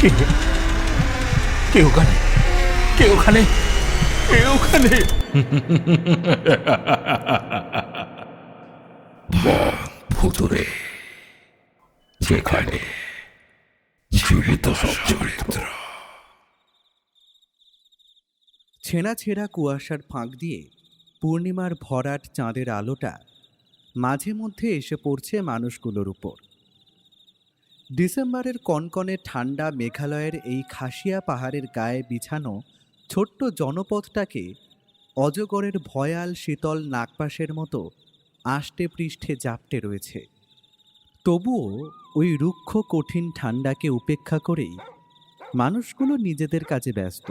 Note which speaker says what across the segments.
Speaker 1: কে কে ওখানে? কে ওখানে? কে ওখানে? ভুতুরে, যেখানে জীবিত সব চরিত্র।
Speaker 2: ছেঁড়া ছেঁড়া কুয়াশার ফাঁক দিয়ে পূর্ণিমার ভরাট চাঁদের আলোটা মাঝে মধ্যে এসে পড়ছে মানুষগুলোর উপর। ডিসেম্বরের কনকনে ঠান্ডা মেঘালয়ের এই খাসিয়া পাহাড়ের গায়ে বিছানো ছোট্ট জনপদটাকে অজগরের ভয়াল শীতল নাগপাশের মতো আষ্টে পৃষ্ঠে জাপটে রয়েছে। তবুও ওই রুক্ষ কঠিন ঠান্ডাকে উপেক্ষা করেই মানুষগুলো নিজেদের কাজে ব্যস্ত,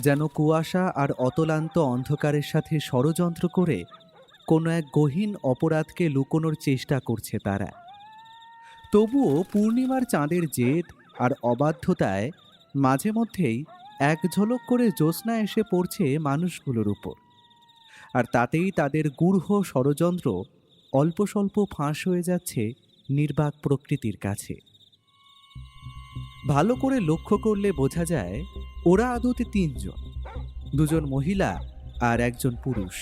Speaker 2: যেন কুয়াশা আর অতলান্ত অন্ধকারের সাথে ষড়যন্ত্র করে কোনো এক গহীন অপরাধকে লুকোনোর চেষ্টা করছে তারা। তবুও পূর্ণিমার চাঁদের জেদ আর অবাধ্যতায় মাঝে মধ্যেই এক ঝলক করে জ্যোৎস্না এসে পড়ছে মানুষগুলোর উপর, আর তাতেই তাদের গূঢ় ষড়যন্ত্র অল্প স্বল্প ফাঁস হয়ে যাচ্ছে নির্বাক প্রকৃতির কাছে। ভালো করে লক্ষ্য করলে বোঝা যায় ওরা আদতে তিনজন, দুজন মহিলা আর একজন পুরুষ।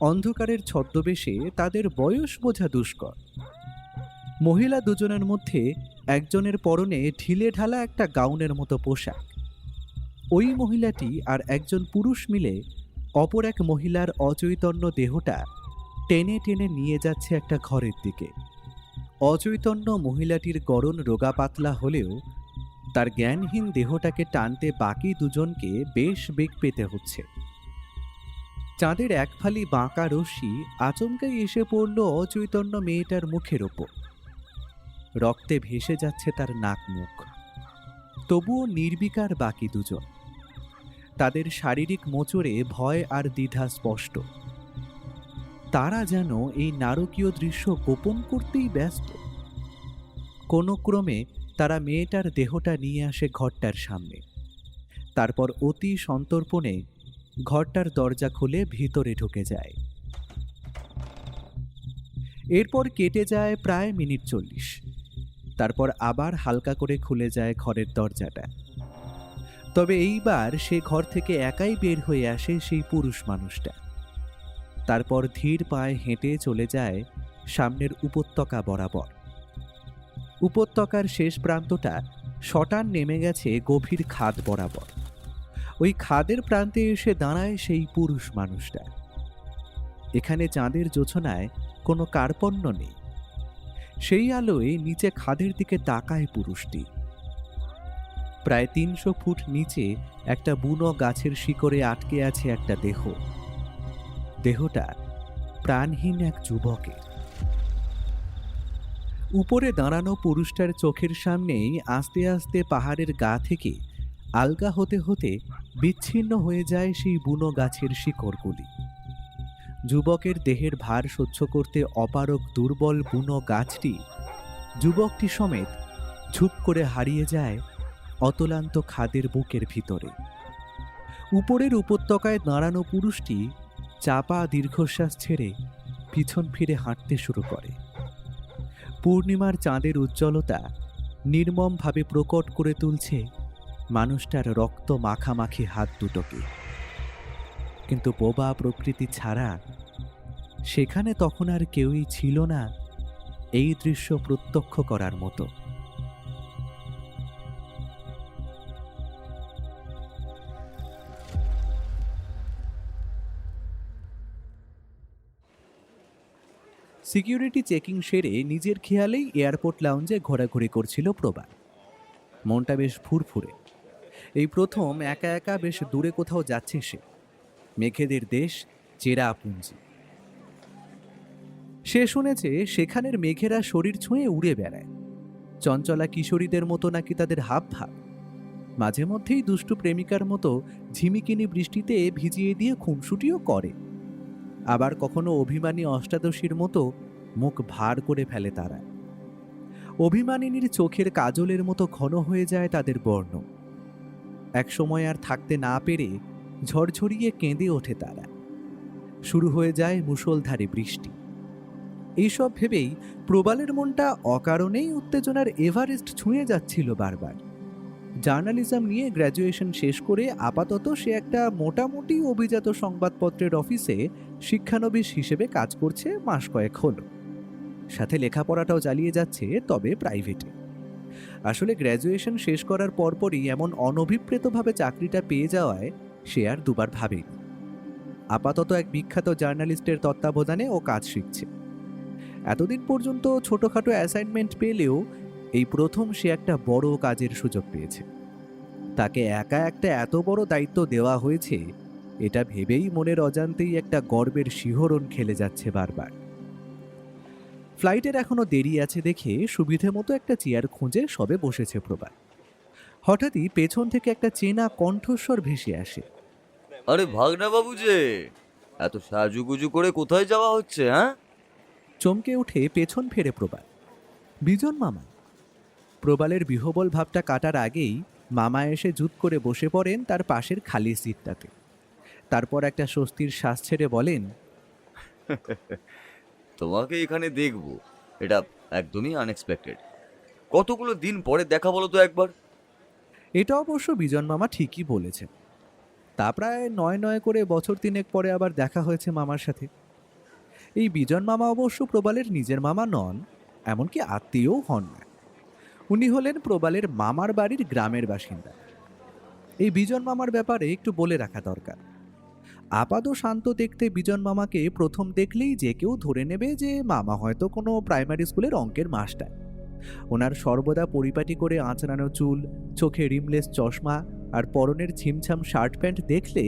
Speaker 2: অন্ধকারের ছদ্মবেশে তাদের বয়স বোঝা দুষ্কর। মহিলা দুজনের মধ্যে একজনের পরনে ঢিলে ঢালা একটা গাউনের মতো পোশাক। ওই মহিলাটি আর একজন পুরুষ মিলে অপর এক মহিলার অচৈতন্য দেহটা টেনে টেনে নিয়ে যাচ্ছে একটা ঘরের দিকে। অচৈতন্য মহিলাটির গড়ন রোগা পাতলা হলেও তার জ্ঞানহীন দেহটাকে টানতে বাকি দুজনকে বেশ বেগ পেতে হচ্ছে। চাঁদের এক ফালি বাঁকা রশ্মি আচমকাই এসে পড়ল অচৈতন্য মেয়েটার মুখের ওপর। রক্তে ভেসে যাচ্ছে তার নাক মুখ। তবুও নির্বিকার বাকি দুজন। তাদের শারীরিক মোচড়ে ভয় আর দ্বিধা স্পষ্ট। তারা যেন এই নারকীয় দৃশ্য গোপন করতেই ব্যস্ত। কোনো ক্রমে তারা মেয়েটার দেহটা নিয়ে আসে ঘরটার সামনে। তারপর অতি সন্তর্পণে ঘরটার দরজা খুলে ভিতরে ঢুকে যায়। এরপর কেটে যায় প্রায় মিনিট 40। তারপর আবার হালকা করে খুলে যায় ঘরের দরজাটা। তবে এইবার সে ঘর থেকে একাই বের হয়ে আসে সেই পুরুষ মানুষটা। তারপর ধীর পায়ে হেঁটে চলে যায় সামনের উপত্যকা বরাবর। উপত্যকার শেষ প্রান্তটা শটান নেমে গেছে গভীর খাদ বরাবর। ওই খাদের প্রান্তে এসে দাঁড়ায় সেই পুরুষ মানুষটা। এখানে চাঁদের জোছনায় কোনো কার্পণ্য নেই। সেই আলোয় নিচে খাদের দিকে তাকায় পুরুষটি। প্রায় 300 ফুট নিচে একটা বুনো গাছের শিকড়ে আটকে আছে একটা দেহ। দেহটা প্রাণহীন এক যুবকের। উপরে দাঁড়ানো পুরুষটার চোখের সামনেই আস্তে আস্তে পাহাড়ের গা থেকে আলগা হতে হতে বিচ্ছিন্ন হয়ে যায় সেই বুনো গাছের শিকড়গুলি। যুবকের দেহের ভার সহ্য করতে অপারগ দুর্বল বুনো গাছটি যুবকটি সমেত ঝুপ করে হারিয়ে যায় অতলান্ত খাদের বুকের ভিতরে। উপরের উপত্যকায় দাঁড়ানো পুরুষটি চাপা দীর্ঘশ্বাস ছেড়ে পিছন ফিরে হাঁটতে শুরু করে। পূর্ণিমার চাঁদের উজ্জ্বলতা নির্মমভাবে প্রকট করে তুলছে মানুষটার রক্ত মাখামাখি হাত দুটোকে। কিন্তু বোবা প্রকৃতি ছাড়া সেখানে তখন আর কেউই ছিল না এই দৃশ্য প্রত্যক্ষ করার মতো। সিকিউরিটি চেকিং সেরে নিজের খেয়ালেই এয়ারপোর্ট লাউঞ্জে ঘোরাঘুরি করছিল প্রভা। মনটা বেশ ফুরফুরে। এই প্রথম একা একা বেশ দূরে কোথাও যাচ্ছে সে। মেঘেদের দেশ চেরাপুঞ্জি। সে শুনেছে সেখানের মেঘেরা শরীর ছুঁয়ে উড়ে বেড়ায়। চঞ্চলা কিশোরীদের মতো নাকি তাদের হাব ভাব। মাঝে মধ্যেই দুষ্টু প্রেমিকার মতো ঝিমিকিনি বৃষ্টিতে ভিজিয়ে দিয়ে খুনসুটিও করে। আবার কখনো অভিমানী অষ্টাদশীর মতো মুখ ভার করে ফেলে তারা। অভিমানিনীর চোখের কাজলের মতো ঘন হয়ে যায় তাদের বর্ণ। একসময় আর থাকতে না পেরে ঝরঝরিয়ে কেঁদে ওঠে তারা। শুরু হয়ে যায় মুষলধারে বৃষ্টি। এইসব ভেবেই প্রবালের মনটা অকারণেই উত্তেজনার এভারেস্ট ছুঁয়ে যাচ্ছিল বারবার। জার্নালিজম নিয়ে গ্র্যাজুয়েশন শেষ করে আপাতত সে একটা মোটামুটি অভিজাত সংবাদপত্রের অফিসে শিক্ষানবিশ হিসেবে কাজ করছে মাস কয়েক হলো। সাথে লেখাপড়াটাও চালিয়ে যাচ্ছে, তবে প্রাইভেটে। আসলে গ্র্যাজুয়েশন শেষ করার পরপরই এমন অনভিপ্রেতভাবে চাকরিটা পেয়ে যাওয়ায় সে আর দুবার ভাবেনি। আপাতত এক বিখ্যাত জার্নালিস্টের তত্ত্বাবধানে ও কাজ শিখছে। এতদিন পর্যন্ত ছোটখাটো অ্যাসাইনমেন্ট পেলেও এই প্রথম সে একটা বড় কাজের সুযোগ পেয়েছে। তাকে একা একটা এত বড় দায়িত্ব দেওয়া হয়েছে, এটা ভেবেই মনের অজান্তেই একটা গর্বের শিহরণ খেলে যাচ্ছে বারবার। ফ্লাইটের এখনো দেরি আছে দেখে সুবিধে মতো একটা চেয়ার খুঁজে সবে বসেছে প্রবাল। হঠাৎই পেছন থেকে একটা চেনা কণ্ঠস্বর ভেসে আসে।
Speaker 3: আরে ভাগনা বাবু যে, এত সাজুগুজু করে কোথায় যাওয়া হচ্ছে? হ্যাঁ,
Speaker 2: চমকে উঠে পেছন ফেরে প্রবাল। বিজন মামা। প্রবালের বিহবল ভাবটা কাটার আগেই মামা এসে জুত করে বসে পড়েন তার পাশের খালি সিটটাতে। তারপর একটা স্বস্তির শ্বাস ছেড়ে বলেন,
Speaker 3: তোমাকে এখানে দেখবো এটা একদমই আনএক্সপেক্টেড। কতগুলো দিন পরে দেখা বলো তো একবার।
Speaker 2: এটা অবশ্য বিজন মামা ঠিকই বলেছেন। তা প্রায় ৯ করে বছর ৩ পরে আবার দেখা হয়েছে মামার সাথে। এই বিজন মামা অবশ্য প্রবালের নিজের মামা নন, এমনকি আত্মীয়ও হন না। উনি হলেন প্রবালের মামার বাড়ির গ্রামের বাসিন্দা। এই বিজন মামার ব্যাপারে একটু বলে রাখা দরকার। আপাত শান্ত দেখতে বিজন মামাকে প্রথম দেখলেই যে কেউ ধরে নেবে যে মামা হয়তো কোনো প্রাইমারি স্কুলের অঙ্কের মাস্টার। ওনার সর্বদা পরিপাটি করে আঁচড়ানো চুল, চোখে রিমলেস চশমা আর পরনের ছিমছাম শার্ট প্যান্ট দেখলে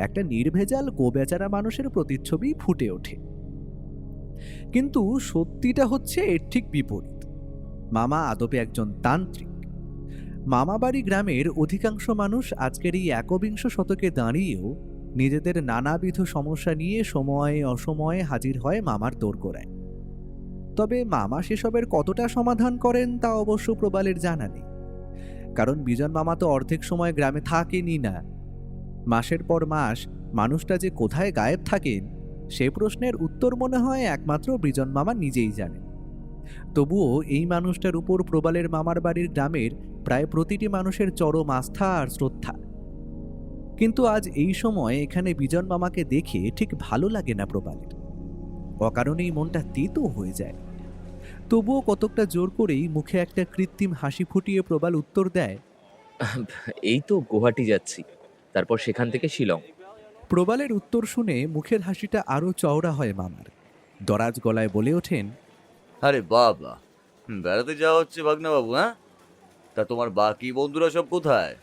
Speaker 2: একটা নির্ভেজাল গোবেচারা মানুষের প্রতিচ্ছবি ফুটে ওঠে। কিন্তু সত্যিটা হচ্ছে এর ঠিক বিপরীত। মামা আদপে একজন তান্ত্রিক। মামাবাড়ি গ্রামের অধিকাংশ মানুষ আজকের এই একবিংশ শতকে দাঁড়িয়েও নিজেদের নানাবিধ সমস্যা নিয়ে সময়ে অসময়ে হাজির হয় মামার দোরগোড়ায়। তবে মামা সেসবের কতটা সমাধান করেন তা অবশ্য প্রবালের জানা নেই, কারণ বিজন মামা তো অর্ধেক সময় গ্রামে থাকেনই না। মাসের পর মাস মানুষটা যে কোথায় গায়েব থাকেন সে প্রশ্নের উত্তর মনে হয় একমাত্র বিজন মামা নিজেই জানেন। তবুও এই মানুষটার উপর প্রবালের মামার বাড়ির গ্রামের প্রায় প্রতিটি মানুষের চরম আস্থা আর শ্রদ্ধা। কিন্তু আজ এই সময় এখানে বিজন মামাকে দেখে ঠিক ভালো লাগে না প্রবালের। অকারণেই মনটা তেতো হয়ে যায়। তবুও কতকটা জোর করেই মুখে একটা কৃত্রিম হাসি ফুটিয়ে প্রবাল উত্তর দেয়,
Speaker 4: এই তো গুয়াহাটি যাচ্ছি, তারপর সেখান থেকে শিলং।
Speaker 2: প্রবালের উত্তর শুনে মুখের হাসিটা আরো চওড়া হয় মামার। দরাজ গলায় বলে ওঠেন,
Speaker 3: আরে বাবা, বেড়াতে যাওয়া হচ্ছে ভাগনা বাবু? হ্যাঁ, তা তোমার বাকি বন্ধুরা সব কোথায়?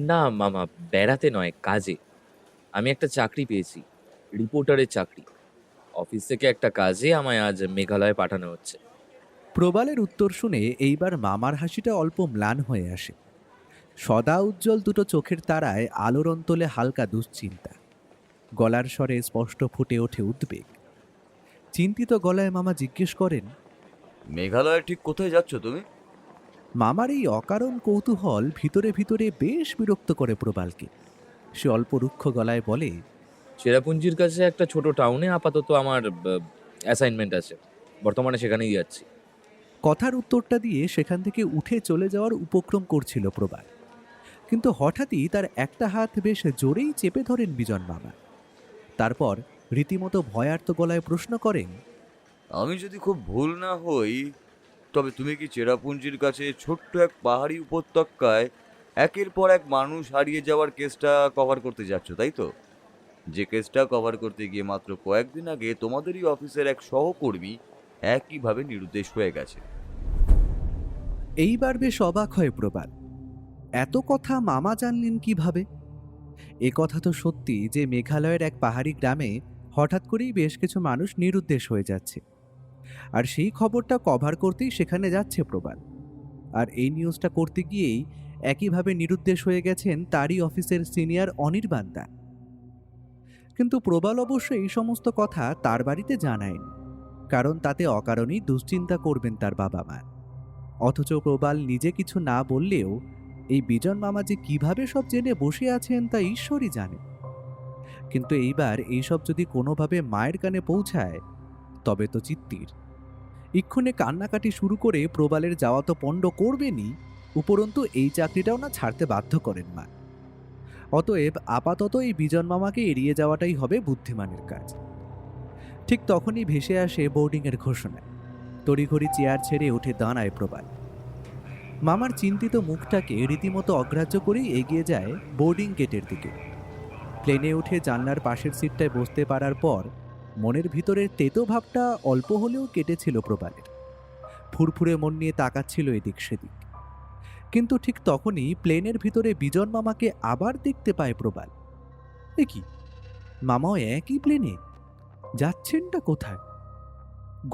Speaker 4: না মামা, বেড়াতে নয়, কাজে। আমি একটা চাকরি পেয়েছি, রিপোর্টারের চাকরি। অফিস থেকে একটা কাজে আমায় আজ মেঘালয়ে পাঠানো হচ্ছে।
Speaker 2: প্রবালের উত্তর শুনে এইবার মামার হাসিটা অল্প ম্লান হয়ে আসে। সদা উজ্জ্বল দুটো চোখের তারায় আলোর অন্তলে হালকা দুশ্চিন্তা। গলার স্বরে স্পষ্ট ফুটে ওঠে উদ্বেগ। চিন্তিত গলায় মামা জিজ্ঞেস করেন,
Speaker 3: মেঘালয়ে ঠিক কোথায় যাচ্ছ তুমি?
Speaker 2: মামার এই অকারণ কৌতূহল ভিতরে ভিতরে বেশ বিরক্ত করে প্রবালকে। সে অল্প রুক্ষ গলায় বলে,
Speaker 4: চেরাপুঞ্জির কাছে একটা ছোট টাউনে আপাতত আমার অ্যাসাইনমেন্ট আছে, বর্তমানে সেখানেই যাচ্ছি।
Speaker 2: কথার উত্তরটা দিয়ে সেখান থেকে উঠে চলে যাওয়ার উপক্রম করছিল প্রবাল, কিন্তু হঠাৎই তার একটা হাত বেশ জোরেই চেপে ধরেন বিজন মামা। তারপর রীতিমতো ভয়ার্ত গলায় প্রশ্ন করেন,
Speaker 3: আমি যদি খুব ভুল না হই, তবে তুমি কি চেরাপুঞ্জির কাছে ছোট্ট এক পাহাড়ি উপত্যকায় একের পর এক মানুষ হারিয়ে যাওয়ার কেসটা কভার করতে যাচ্ছ, তাই তো? যে কেসটা কভার করতে গিয়ে মাত্র কয়েকদিন আগে তোমাদেরই অফিসের এক সহকর্মী একইভাবে নিরুদ্দেশ হয়ে গেছে।
Speaker 2: এইবার বেশ অবাক হয় প্রবাল। এত কথা মামা জানলেন কিভাবে? এ কথা তো সত্যি যে মেঘালয়ের এক পাহাড়ি গ্রামে হঠাৎ করেই বেশ কিছু মানুষ নিরুদ্দেশ হয়ে যাচ্ছে, আর সেই খবরটা কভার করতেই সেখানে যাচ্ছে প্রবাল। আর এই নিউজটা করতে গিয়েই একইভাবে নিরুদ্দেশ হয়ে গেছেন তারই অফিসের সিনিয়র অনির্বাণ দা। কিন্তু প্রবাল অবশ্য এই সমস্ত কথা তার বাড়িতে জানায়নি, কারণ তাতে অকারণেই দুশ্চিন্তা করবেন তার বাবা মা। অথচ প্রবাল নিজে কিছু না বললেও এই বিজন মামা যে কিভাবে সব জেনে বসে আছেন তা ঈশ্বরই জানে। কিন্তু এইবার এইসব যদি কোনোভাবে মায়ের কানে পৌঁছায় তবে তো চিত্তির। এক্ষণে কান্নাকাটি শুরু করে প্রবালের যাওয়া তো পণ্ড করবেনই, উপরন্তু এই চাকরিটাও না ছাড়তে বাধ্য করেন মা। অতএব আপাতত এই বিজন মামাকে এড়িয়ে যাওয়াটাই হবে বুদ্ধিমানের কাজ। ঠিক তখনই ভেসে আসে বোর্ডিংয়ের ঘোষণা। তড়িঘড়ি চেয়ার ছেড়ে উঠে দাঁড়ায় প্রবাল। মামার চিন্তিত মুখটাকে রীতিমতো অগ্রাহ্য করেই এগিয়ে যায় বোর্ডিং গেটের দিকে। প্লেনে উঠে জানলার পাশের সিটটায় বসতে পারার পর মনের ভিতরের তেতো ভাবটা অল্প হলেও কেটেছিল প্রবালের। ফুরফুরে মন নিয়ে তাকাচ্ছিল এদিক সেদিক। কিন্তু ঠিক তখনই প্লেনের ভিতরে বিজন মামাকে আবার দেখতে পায় প্রবাল। এ কি, মামাও একই প্লেনে? যাচ্ছেনটা কোথায়?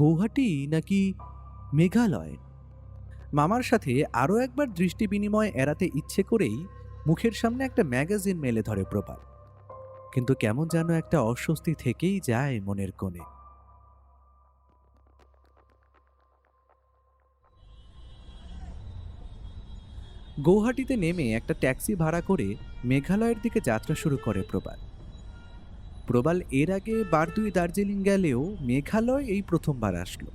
Speaker 2: গৌহাটি নাকি মেঘালয়? মামার সাথে আরও একবার দৃষ্টি বিনিময় এড়াতে ইচ্ছে করেই মুখের সামনে একটা ম্যাগাজিন মেলে ধরে প্রবাল। কিন্তু কেমন যেন একটা অস্বস্তি থেকেই যায় মনের কোণে। গৌহাটিতে নেমে একটা ট্যাক্সি ভাড়া করে মেঘালয়ের দিকে যাত্রা শুরু করে প্রবাল। প্রবাল এর আগে বার দুই দার্জিলিং গেলেও মেঘালয় এই প্রথমবার আসলো।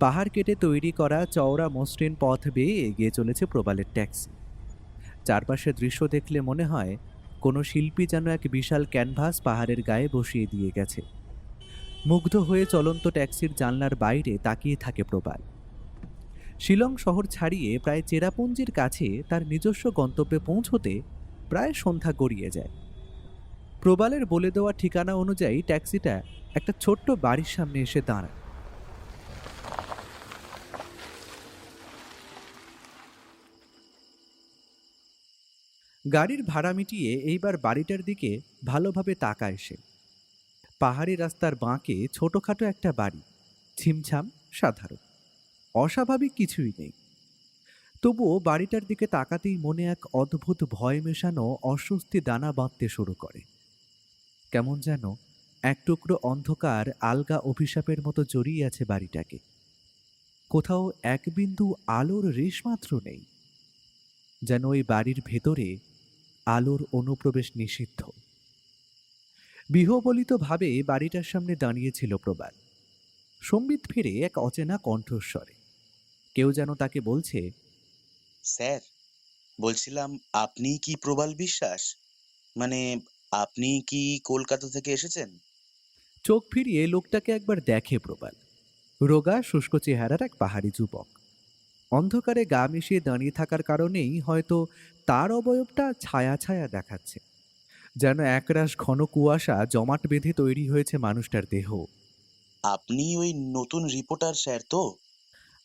Speaker 2: পাহাড় কেটে তৈরি করা চওড়া মসৃণ পথ বেয়ে এগিয়ে চলেছে প্রবালের ট্যাক্সি। চারপাশে দৃশ্য দেখলে মনে হয় কোনো শিল্পী যেন এক বিশাল ক্যানভাস পাহাড়ের গায়ে বসিয়ে দিয়ে গেছে। মুগ্ধ হয়ে চলন্ত ট্যাক্সির জানলার বাইরে তাকিয়ে থাকে প্রবাল। শিলং শহর ছাড়িয়ে প্রায় চেরাপুঞ্জির কাছে তার নিজস্ব গন্তব্যে পৌঁছতে প্রায় সন্ধ্যা গড়িয়ে যায়। প্রবালের বলে দেওয়া ঠিকানা অনুযায়ী ট্যাক্সিটা একটা ছোট্ট বাড়ির সামনে এসে দাঁড়ায়। গাড়ির ভাড়া মিটিয়ে এইবার বাড়িটার দিকে ভালোভাবে তাকায় সে। পাহাড়ি রাস্তার বাঁকে ছোটখাটো একটা বাড়ি, ছিমছাম, সাধারণ, অস্বাভাবিক কিছুই নেই। তবুও বাড়িটার দিকে তাকাতেই মনে এক অদ্ভুত ভয় মেশানো অস্বস্তি দানা বাঁধতে শুরু করে। কেমন যেন এক টুকরো অন্ধকার আলগা অভিশাপের মতো জড়িয়ে আছে বাড়িটাকে। কোথাও এক বিন্দু আলোর রেশমাত্র নেই, যেন ওই বাড়ির ভেতরে আলোর অনুপ্রবেশ নিষিদ্ধ। বিহবলিতভাবে বাড়িটার সামনে দাঁড়িয়েছিল প্রবাল। সম্বিত ফিরে এক অচেনা কণ্ঠস্বরে কেউ যেন তাকে বলছে,
Speaker 5: স্যার, বলছিলাম আপনি কি প্রবাল বিশ্বাস? মানে আপনি কি কলকাতা থেকে এসেছেন?
Speaker 2: চোখ ফিরিয়ে লোকটাকে একবার দেখে প্রবাল। রোগা শুষ্ক চেহারার এক পাহাড়ি যুবক। অন্ধকারে গা মিশিয়ে দাঁড়িয়ে থাকার কারণেই হয়তো তার অবয়বটা ছায়া ছায়া দেখাচ্ছে, যেন একরাশ ঘন কুয়াশা জমাট বেঁধে তৈরি হয়েছে মানুষটার দেহ।
Speaker 5: আপনি ওই নতুন রিপোর্টার স্যার তো?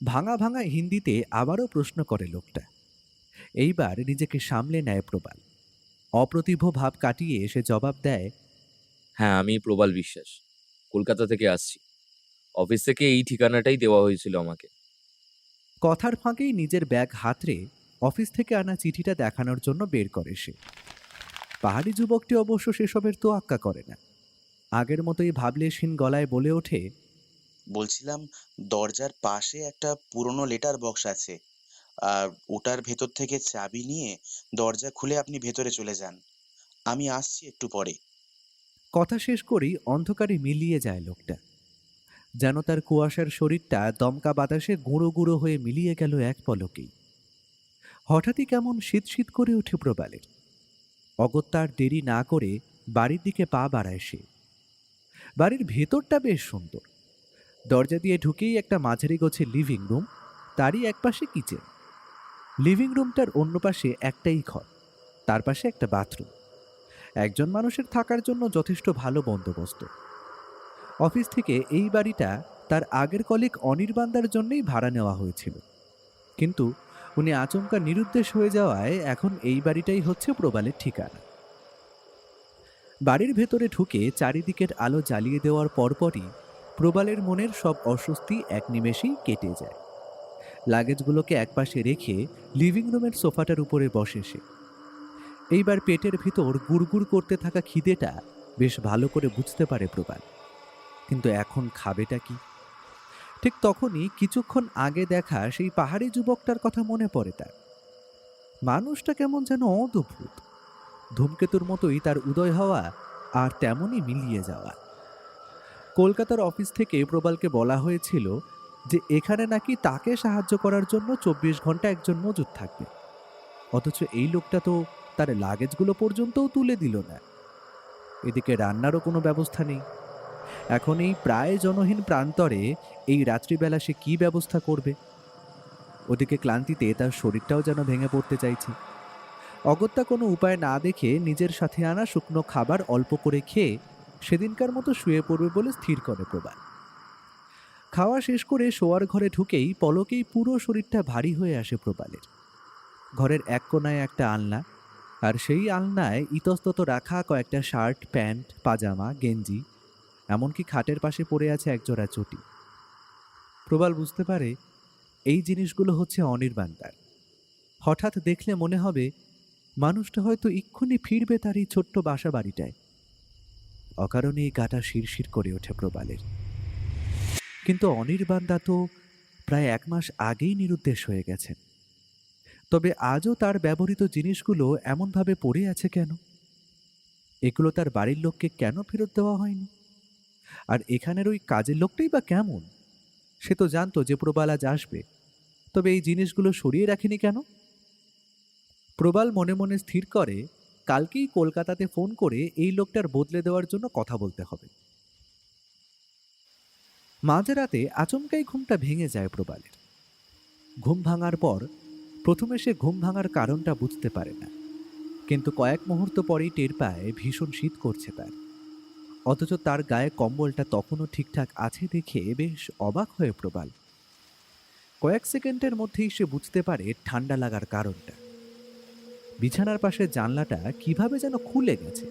Speaker 2: ভাঙা ভাঙা হিন্দিতে আবারও প্রশ্ন করে লোকটা। এইবার নিজেকে সামলে নেয় প্রবাল। অপ্রতিভ ভাব কাটিয়ে সে জবাব দেয়,
Speaker 4: হ্যাঁ, আমি প্রবাল বিশ্বাস, কলকাতা থেকে আসছি। অফিস থেকে এই ঠিকানাটাই দেওয়া হয়েছিল আমাকে।
Speaker 2: কথার ফাঁকেই নিজের ব্যাগ হাতড়ে অফিস থেকে আনা চিঠিটা দেখানোর জন্য বের করে সে। পাহাড়ি যুবকটি অবশ্য সেসবের তোয়াক্কা করে না। আগের মতোই ভাবলেশহীন গলায় বলে ওঠে,
Speaker 5: বলছিলাম দরজার পাশে একটা পুরনো লেটার বক্স আছে, আর ওটার ভেতর থেকে চাবি নিয়ে দরজা খুলে আপনি ভেতরে চলে যান। আমি আসছি একটু পরে।
Speaker 2: কথা শেষ করেই অন্ধকারে মিলিয়ে যায় লোকটা, যেন তার কুয়াশার শরীরটা দমকা বাতাসে গুঁড়ো গুঁড়ো হয়ে মিলিয়ে গেল এক পলকেই। হঠাৎই কেমন শীত শীত করে ওঠে প্রবালের। অগত্যার দেরি না করে বাড়ির দিকে পা বাড়ায় সে। বাড়ির ভেতরটা বেশ সুন্দর। দরজা দিয়ে ঢুকেই একটা মাঝারি গোছের লিভিং রুম, তারই একপাশে কিচেন। লিভিং রুমটার অন্য পাশে একটাই ঘর, তার পাশে একটা বাথরুম। একজন মানুষের থাকার জন্য যথেষ্ট ভালো বন্দোবস্ত। অফিস থেকে এই বাড়িটা তার আগের কলিগ অনির্বাণদার জন্যই ভাড়া নেওয়া হয়েছিল, কিন্তু উনি আচমকা নিরুদ্দেশ হয়ে যাওয়ায় এখন এই বাড়িটাই হচ্ছে প্রবালের ঠিকানা। বাড়ির ভেতরে ঢুকে চারিদিকের আলো জ্বালিয়ে দেওয়ার পরপরই প্রবালের মনের সব অস্বস্তি এক নিমেষেই কেটে যায়। লাগেজগুলোকে একপাশে রেখে লিভিং রুমের সোফাটার উপরে বসে সে। এইবার পেটের ভিতর গুড়গুড় করতে থাকা খিদেটা বেশ ভালো করে বুঝতে পারে প্রবাল, কিন্তু এখন খাবেটা কি? ঠিক তখনই কিছুক্ষণ আগে দেখা সেই পাহাড়ি যুবকটার কথা মনে পড়ে তার। মানুষটা কেমন যেন অদ্ভুত, ধূমকেতুর মতোই তার উদয় হওয়া আর তেমনই মিলিয়ে যাওয়া। কলকাতার অফিস থেকে প্রবালকে বলা হয়েছিল যে এখানে নাকি তাকে সাহায্য করার জন্য 24 ঘন্টা একজন মজুদ থাকবে, অথচ এই লোকটা তো তার লাগেজগুলো পর্যন্তও তুলে দিল না। এদিকে রান্নারও কোনো ব্যবস্থা নেই। এখন এই প্রায় জনহীন প্রান্তরে এই রাত্রিবেলা সে কি ব্যবস্থা করবে? ওদিকে ক্লান্তিতে তার শরীরটাও যেন ভেঙে পড়তে চাইছে। অগত্যা কোনো উপায় না দেখে নিজের সাথে আনা শুকনো খাবার অল্প করে খেয়ে সেদিনকার মতো শুয়ে পড়বে বলে স্থির করে প্রবাল। খাওয়া শেষ করে শোয়ার ঘরে ঢুকেই পলকেই পুরো শরীরটা ভারী হয়ে আসে প্রবালের। ঘরের এক কোনায় একটা আলনা, আর সেই আলনায় ইতস্তত রাখা কয়েকটা শার্ট, প্যান্ট, পাজামা, গেঞ্জি, এমনকি খাটের পাশে পড়ে আছে একজোড়া চটি। প্রবাল বুঝতে পারে এই জিনিসগুলো হচ্ছে অনির্বাণদার। হঠাৎ দেখলে মনে হবে মানুষটা হয়তো এক্ষুনি ফিরবে তার এই ছোট্ট বাসা বাড়িটায়। অকারণেই গাটা শিরশির করে ওঠে প্রবালের। কিন্তু অনির্বাণদা তো প্রায় 1 মাস আগেই নিরুদ্দেশ হয়ে গেছেন। তবে আজও তার ব্যবহৃত জিনিসগুলো এমনভাবে পড়ে আছে কেন? এগুলো তার বাড়ির লোককে কেন ফেরত দেওয়া হয়নি? আর এখানের ওই কাজের লোকটাই বা কেমন? সে তো জানতো যে প্রবাল আজ আসবে, তবে এই জিনিসগুলো সরিয়ে রাখেনি কেন? প্রবাল মনে মনে স্থির করে কালকেই কলকাতাতে ফোন করে এই লোকটার বদলে দেওয়ার জন্য কথা বলতে হবে। মাঝরাতে আচমকাই ঘুমটা ভেঙে যায় প্রবালের। ঘুম ভাঙার পর প্রথমে সে ঘুম ভাঙার কারণটা বুঝতে পারে না, কিন্তু কয়েক মুহূর্ত পরেই টের পায় ভীষণ শীত করছে তার। অথচ তার গায়ে কম্বলটা তখনও ঠিকঠাক আছে দেখে বেশ অবাক হয়ে প্রবাল। কয়েক সেকেন্ডের মধ্যেই সে বুঝতে পারে ঠান্ডা লাগার কারণটা। বিছানার পাশে জানলাটা কিভাবে যেন খুলে গেছে,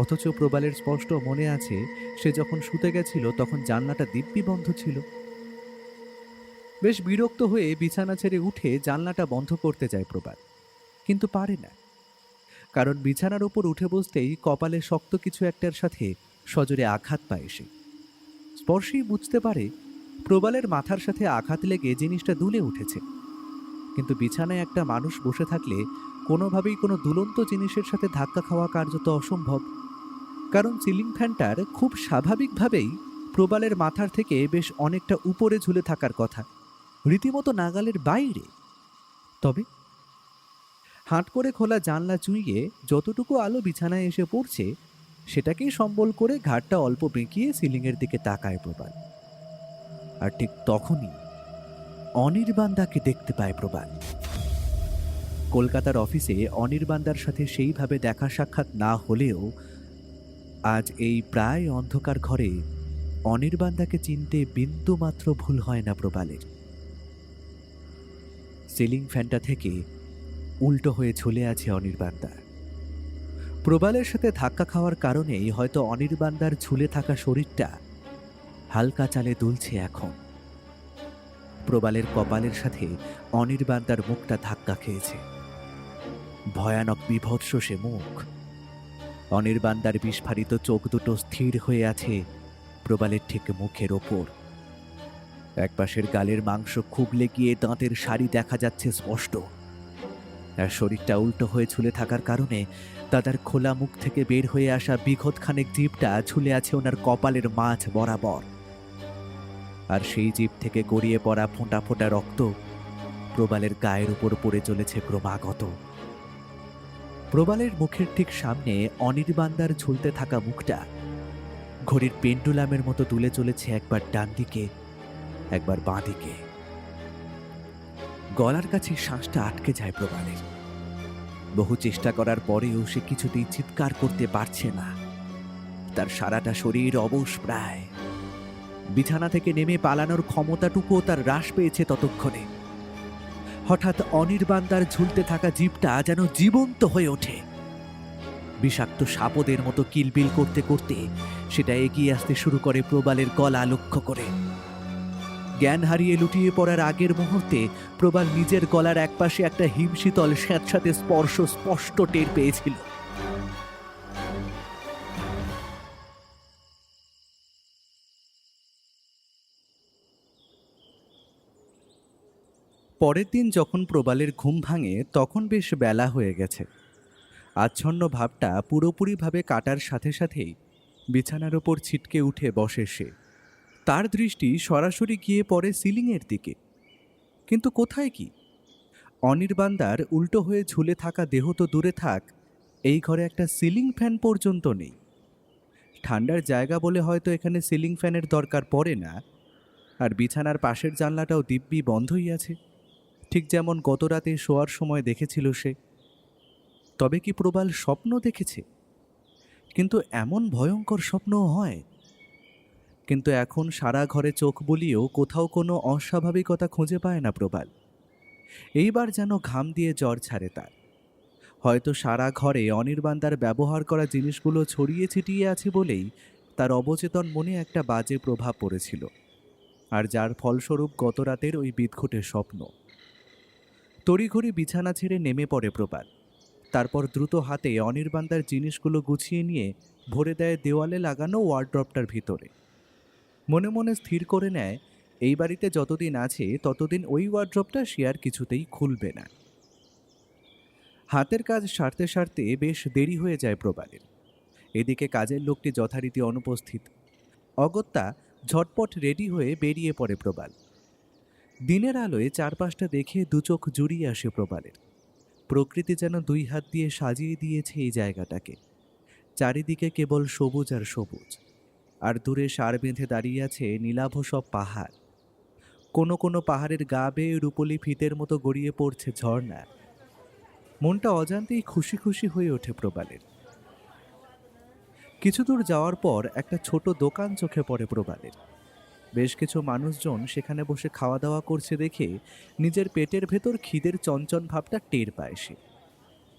Speaker 2: অথচ প্রবালের স্পষ্ট মনে আছে সে যখন শুতে গেছিল তখন জানলাটা দিব্যি বন্ধ ছিল। বেশ বিরক্ত হয়ে বিছানা ছেড়ে উঠে জানলাটা বন্ধ করতে যায় প্রবাল, কিন্তু পারে না। কারণ বিছানার উপর উঠে বসতেই কপালে শক্ত কিছু একটার সাথে সজোরে আঘাত পায় সে। স্পর্শেই বুঝতে পারে প্রবালের মাথার সাথে আঘাত লেগে জিনিসটা দুলে উঠেছে। কিন্তু বিছানায় একটা মানুষ বসে থাকলে কোনোভাবেই কোনো দুলন্ত জিনিসের সাথে ধাক্কা খাওয়া কার্যত অসম্ভব। কারণ সিলিং ফ্যানটার খুব স্বাভাবিকভাবেই প্রবালের মাথার থেকে বেশ অনেকটা উপরে ঝুলে থাকার কথা, রীতিমতো নাগালের বাইরে। তবে হাট করে খোলা জানলা চুইয়ে যতটুকু আলো বিছানায় এসে পড়ছে সেটাকেই সম্বল করে ঘাটটা অল্প বেঁকিয়ে সিলিংয়ের দিকে তাকায় প্রবাল। আর ঠিক তখনই অনির্বাণদাকে দেখতে পায় প্রবাল। কলকাতার অফিসে অনির্বাণদার সাথে সেইভাবে দেখা সাক্ষাৎ না হলেও আজ এই প্রায় অন্ধকার ঘরে অনির্বাণদাকে চিনতে বিন্দুমাত্র ভুল হয় না প্রবালের। সিলিং ফ্যানটা থেকে উল্টো হয়ে ঝুলে আছে অনির্বাণদা। প্রবালের সাথে ধাক্কা খাওয়ার কারণেই হয়তো অনির্বাণদার ঝুলে থাকা শরীরটা হালকা চালে দুলছে এখন। প্রবালের কপালের সাথে অনির্বাণদার মুখটা ধাক্কা খেয়েছে। ভয়ানক বিভৎস সে মুখ। অনির্বাণদার বিস্ফারিত চোখ দুটো স্থির হয়ে আছে প্রবালের ঠিক মুখের ওপর। একপাশের গালের মাংস খুবলে গিয়ে দাঁতের সারি দেখা যাচ্ছে স্পষ্ট। আর শরীরটা উল্টো হয়ে ঝুলে থাকার কারণে দাদার খোলা মুখ থেকে বের হয়ে আসা বিঘত খানেক জিভটা ঝুলে আছে ওনার কপালের মাঝ বরাবর। আর সেই জিভ থেকে গড়িয়ে পড়া ফোঁটা ফোঁটা রক্ত প্রবালের গায়ের উপর পড়ে চলেছে ক্রমাগত। প্রবালের মুখের ঠিক সামনে অনির্বাণদার ঝুলতে থাকা মুখটা ঘড়ির পেন্ডুলামের মতো দুলে চলেছে, একবার ডান দিকে একবার বাঁ দিকে। গলার কাছে শ্বাসটা আটকে যায় প্রবালের। বহু চেষ্টা করার পরেও সে কিছুতেই চিৎকার করতে পারছে না। তার সারাটা শরীর অবশ প্রায়। বিছানা থেকে নেমে পালানোর ক্ষমতাটুকুও তার হ্রাস পেয়েছে ততক্ষণে। হঠাৎ অনির্বাণদার ঝুলতে থাকা জিভটা যেন জীবন্ত হয়ে ওঠে। বিষাক্ত সাপদের মতো কিলবিল করতে করতে সেটা এগিয়ে আসতে শুরু করে প্রবালের গলা লক্ষ্য করে। জ্ঞান হারিয়ে লুটিয়ে পড়ার আগের মুহূর্তে প্রবাল নিজের গলার একপাশে একটা হিমশীতল স্যাঁতস্যাঁতে স্পর্শ স্পষ্ট টের পেয়েছিল। পরের দিন যখন প্রবালের ঘুম ভাঙে তখন বেশ বেলা হয়ে গেছে। আচ্ছন্ন ভাবটা পুরোপুরিভাবে কাটার সাথে সাথেই বিছানার ওপর ছিটকে উঠে বসে সে। তার দৃষ্টি সরাসরি গিয়ে পড়ে সিলিংয়ের দিকে। কিন্তু কোথায় কি? অনির্বাণদার উল্টো হয়ে ঝুলে থাকা দেহ তো দূরে থাক, এই ঘরে একটা সিলিং ফ্যান পর্যন্ত নেই। ঠান্ডার জায়গা বলে হয়তো এখানে সিলিং ফ্যানের দরকার পড়ে না। আর বিছানার পাশের জানলাটাও দিব্যি বন্ধই আছে, ঠিক যেমন গত রাতে শোয়ার সময় দেখেছিল সে। তবে কি প্রবাল স্বপ্ন দেখেছে? কিন্তু এমন ভয়ঙ্কর স্বপ্নও হয়। কিন্তু এখন সারা ঘরে চোখ বুলিয়েও কোথাও কোনো অস্বাভাবিকতা খুঁজে পায় না প্রবাল। এইবার যেন ঘাম দিয়ে জ্বর ছাড়ে তার। হয়তো সারা ঘরে অনির্বাণদার ব্যবহার করা জিনিসগুলো ছড়িয়ে ছিটিয়ে আছে বলেই তার অবচেতন মনে একটা বাজে প্রভাব পড়েছিল, আর যার ফলস্বরূপ গত রাতের ওই বিদঘুটে স্বপ্ন। তড়িঘড়ি বিছানা ছেড়ে নেমে পড়ে প্রবাল। তারপর দ্রুত হাতে অনির্বাণদার জিনিসগুলো গুছিয়ে নিয়ে ভরে দেয় দেওয়ালে লাগানো ওয়ার্ড্রপটার ভিতরে। মনে মনে স্থির করে নেয় এই বাড়িতে যতদিন আছে ততদিন ওই ওয়ার্ড্রপটা সে আর কিছুতেই খুলবে না। হাতের কাজ সারতে সারতে বেশ দেরি হয়ে যায় প্রবালের। এদিকে কাজের লোকটি যথারীতি অনুপস্থিত। অগত্যা ঝটপট রেডি হয়ে বেরিয়ে পড়ে প্রবাল। দিনের আলোয় চারপাশটা দেখে দুচোখ জুড়িয়ে আসে প্রবালের। প্রকৃতি যেন দুই হাত দিয়ে সাজিয়ে দিয়েছে এই জায়গাটাকে। চারিদিকে কেবল সবুজ আর সবুজ, আর দূরে সার বেঁধে দাঁড়িয়ে আছে নীলাভ সব পাহাড়। কোনো কোনো পাহাড়ের গা বেয়ে রূপলি ফিতের মতো গড়িয়ে পড়ছে ঝর্ণা। মনটা অজান্তেই খুশি খুশি হয়ে ওঠে প্রবালের। কিছু দূর যাওয়ার পর একটা ছোট দোকান চোখে পড়ে প্রবালের। বেশ কিছু মানুষজন সেখানে বসে খাওয়া দাওয়া করছে দেখে নিজের পেটের ভেতর খিদের চঞ্চন ভাবটা টের পায় সে।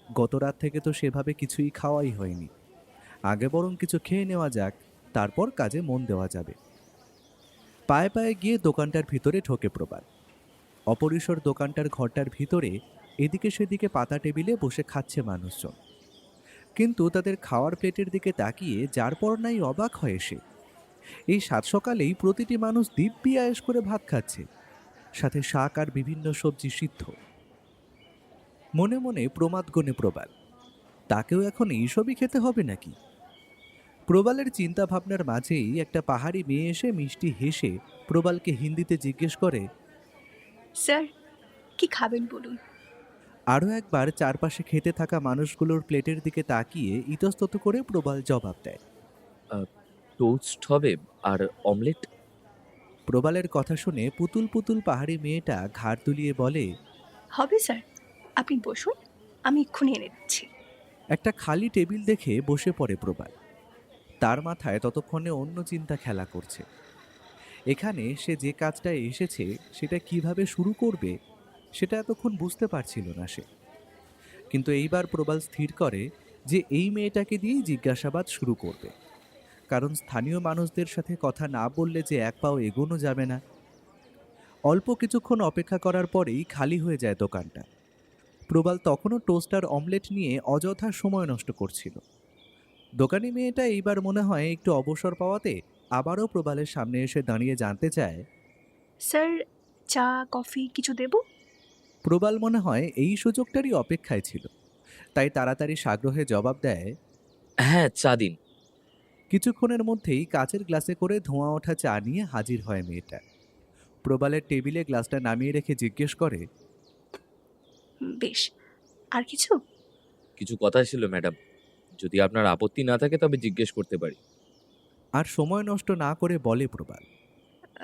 Speaker 2: গত রাত থেকে তো সেভাবে কিছুই খাওয়াই হয়নি। আগে বরং কিছু খেয়ে নেওয়া যাক, তারপর কাজে মন দেওয়া যাবে। পায়ে পায়ে গিয়ে দোকানটার ভিতরে ঢোকে প্রবাল। অপরিসর দোকানটার ঘরটার ভিতরে এদিকে সেদিকে পাতা টেবিলে বসে খাচ্ছে মানুষজন। কিন্তু তাদের খাওয়ার প্লেটের দিকে তাকিয়ে যার পর নাই অবাক হয় সে। এই সাত সকালেই প্রতিটি মানুষ দিব্যি আয়েশ করে ভাত খাচ্ছে, সাথে শাক আর বিভিন্ন সবজি সিদ্ধ। মনে মনে প্রমাদ গণে প্রবাল, তাকেও এখন এইসবই খেতে হবে নাকি? প্রবালের চিন্তা ভাবনার মাঝেই একটা পাহাড়ি মেয়ে এসে মিষ্টি হেসে প্রবালকে হিন্দিতে জিজ্ঞেস করে,
Speaker 6: স্যার কি খাবেন বলুন।
Speaker 2: আরও একবার চারপাশে খেতে থাকা মানুষগুলোর প্লেটের দিকে তাকিয়ে ইতস্তত করে প্রবাল জবাব দেয়।
Speaker 4: টোস্ট হবে আর অমলেট।
Speaker 2: প্রবালের কথা শুনে পুতুল পুতুল পাহাড়ি মেয়েটা ঘাড় তুলিয়ে বলে,
Speaker 6: হবে স্যার, আপনি বসুন, আমি এক্ষুনি এনে দিচ্ছি।
Speaker 2: একটা খালি টেবিল দেখে বসে পড়ে প্রবাল। তার মাথায় ততক্ষণে অন্য চিন্তা খেলা করছে। এখানে সে যে কাজটায় এসেছে সেটা কিভাবে শুরু করবে সেটা এতক্ষণ বুঝতে পারছিল না সে। কিন্তু এইবার প্রবাল স্থির করে যে এই মেয়েটাকে দিয়েই জিজ্ঞাসাবাদ শুরু করবে, কারণ স্থানীয় মানুষদের সাথে কথা না বললে যে এক পাও এগোনো যাবে না। অল্প কিছুক্ষণ অপেক্ষা করার পরেই খালি হয়ে যায় দোকানটা। প্রবাল তখনও টোস্টার অমলেট নিয়ে অযথা সময় নষ্ট করছিল। দোকানি মেয়েটা এইবার মনে হয় একটু অবসর পাওয়াতে আবারও প্রবালের সামনে এসে দাঁড়িয়ে জানতে চায়,
Speaker 6: স্যার চা কফি কিছু দেব?
Speaker 2: প্রবাল মনে হয় এই সুযোগটারই অপেক্ষায় ছিল, তাই তাড়াতাড়ি সাগ্রহে জবাব দেয়।
Speaker 4: হ্যাঁ, চা দিন।
Speaker 2: কিছুক্ষণের মধ্যেই কাচের গ্লাসে করে ধোঁয়া ওঠা চা নিয়ে হাজির হয় মেয়েটা। প্রবালের টেবিলে গ্লাসটা নামিয়ে রেখে জিজ্ঞেস করে,
Speaker 6: বেশ, আর কিছু?
Speaker 4: কিছু কথা ছিল ম্যাডাম, যদি আপনার আপত্তি না থাকে তবে জিজ্ঞেস করতে পারি।
Speaker 2: আর সময় নষ্ট না করে বলে প্রবাল।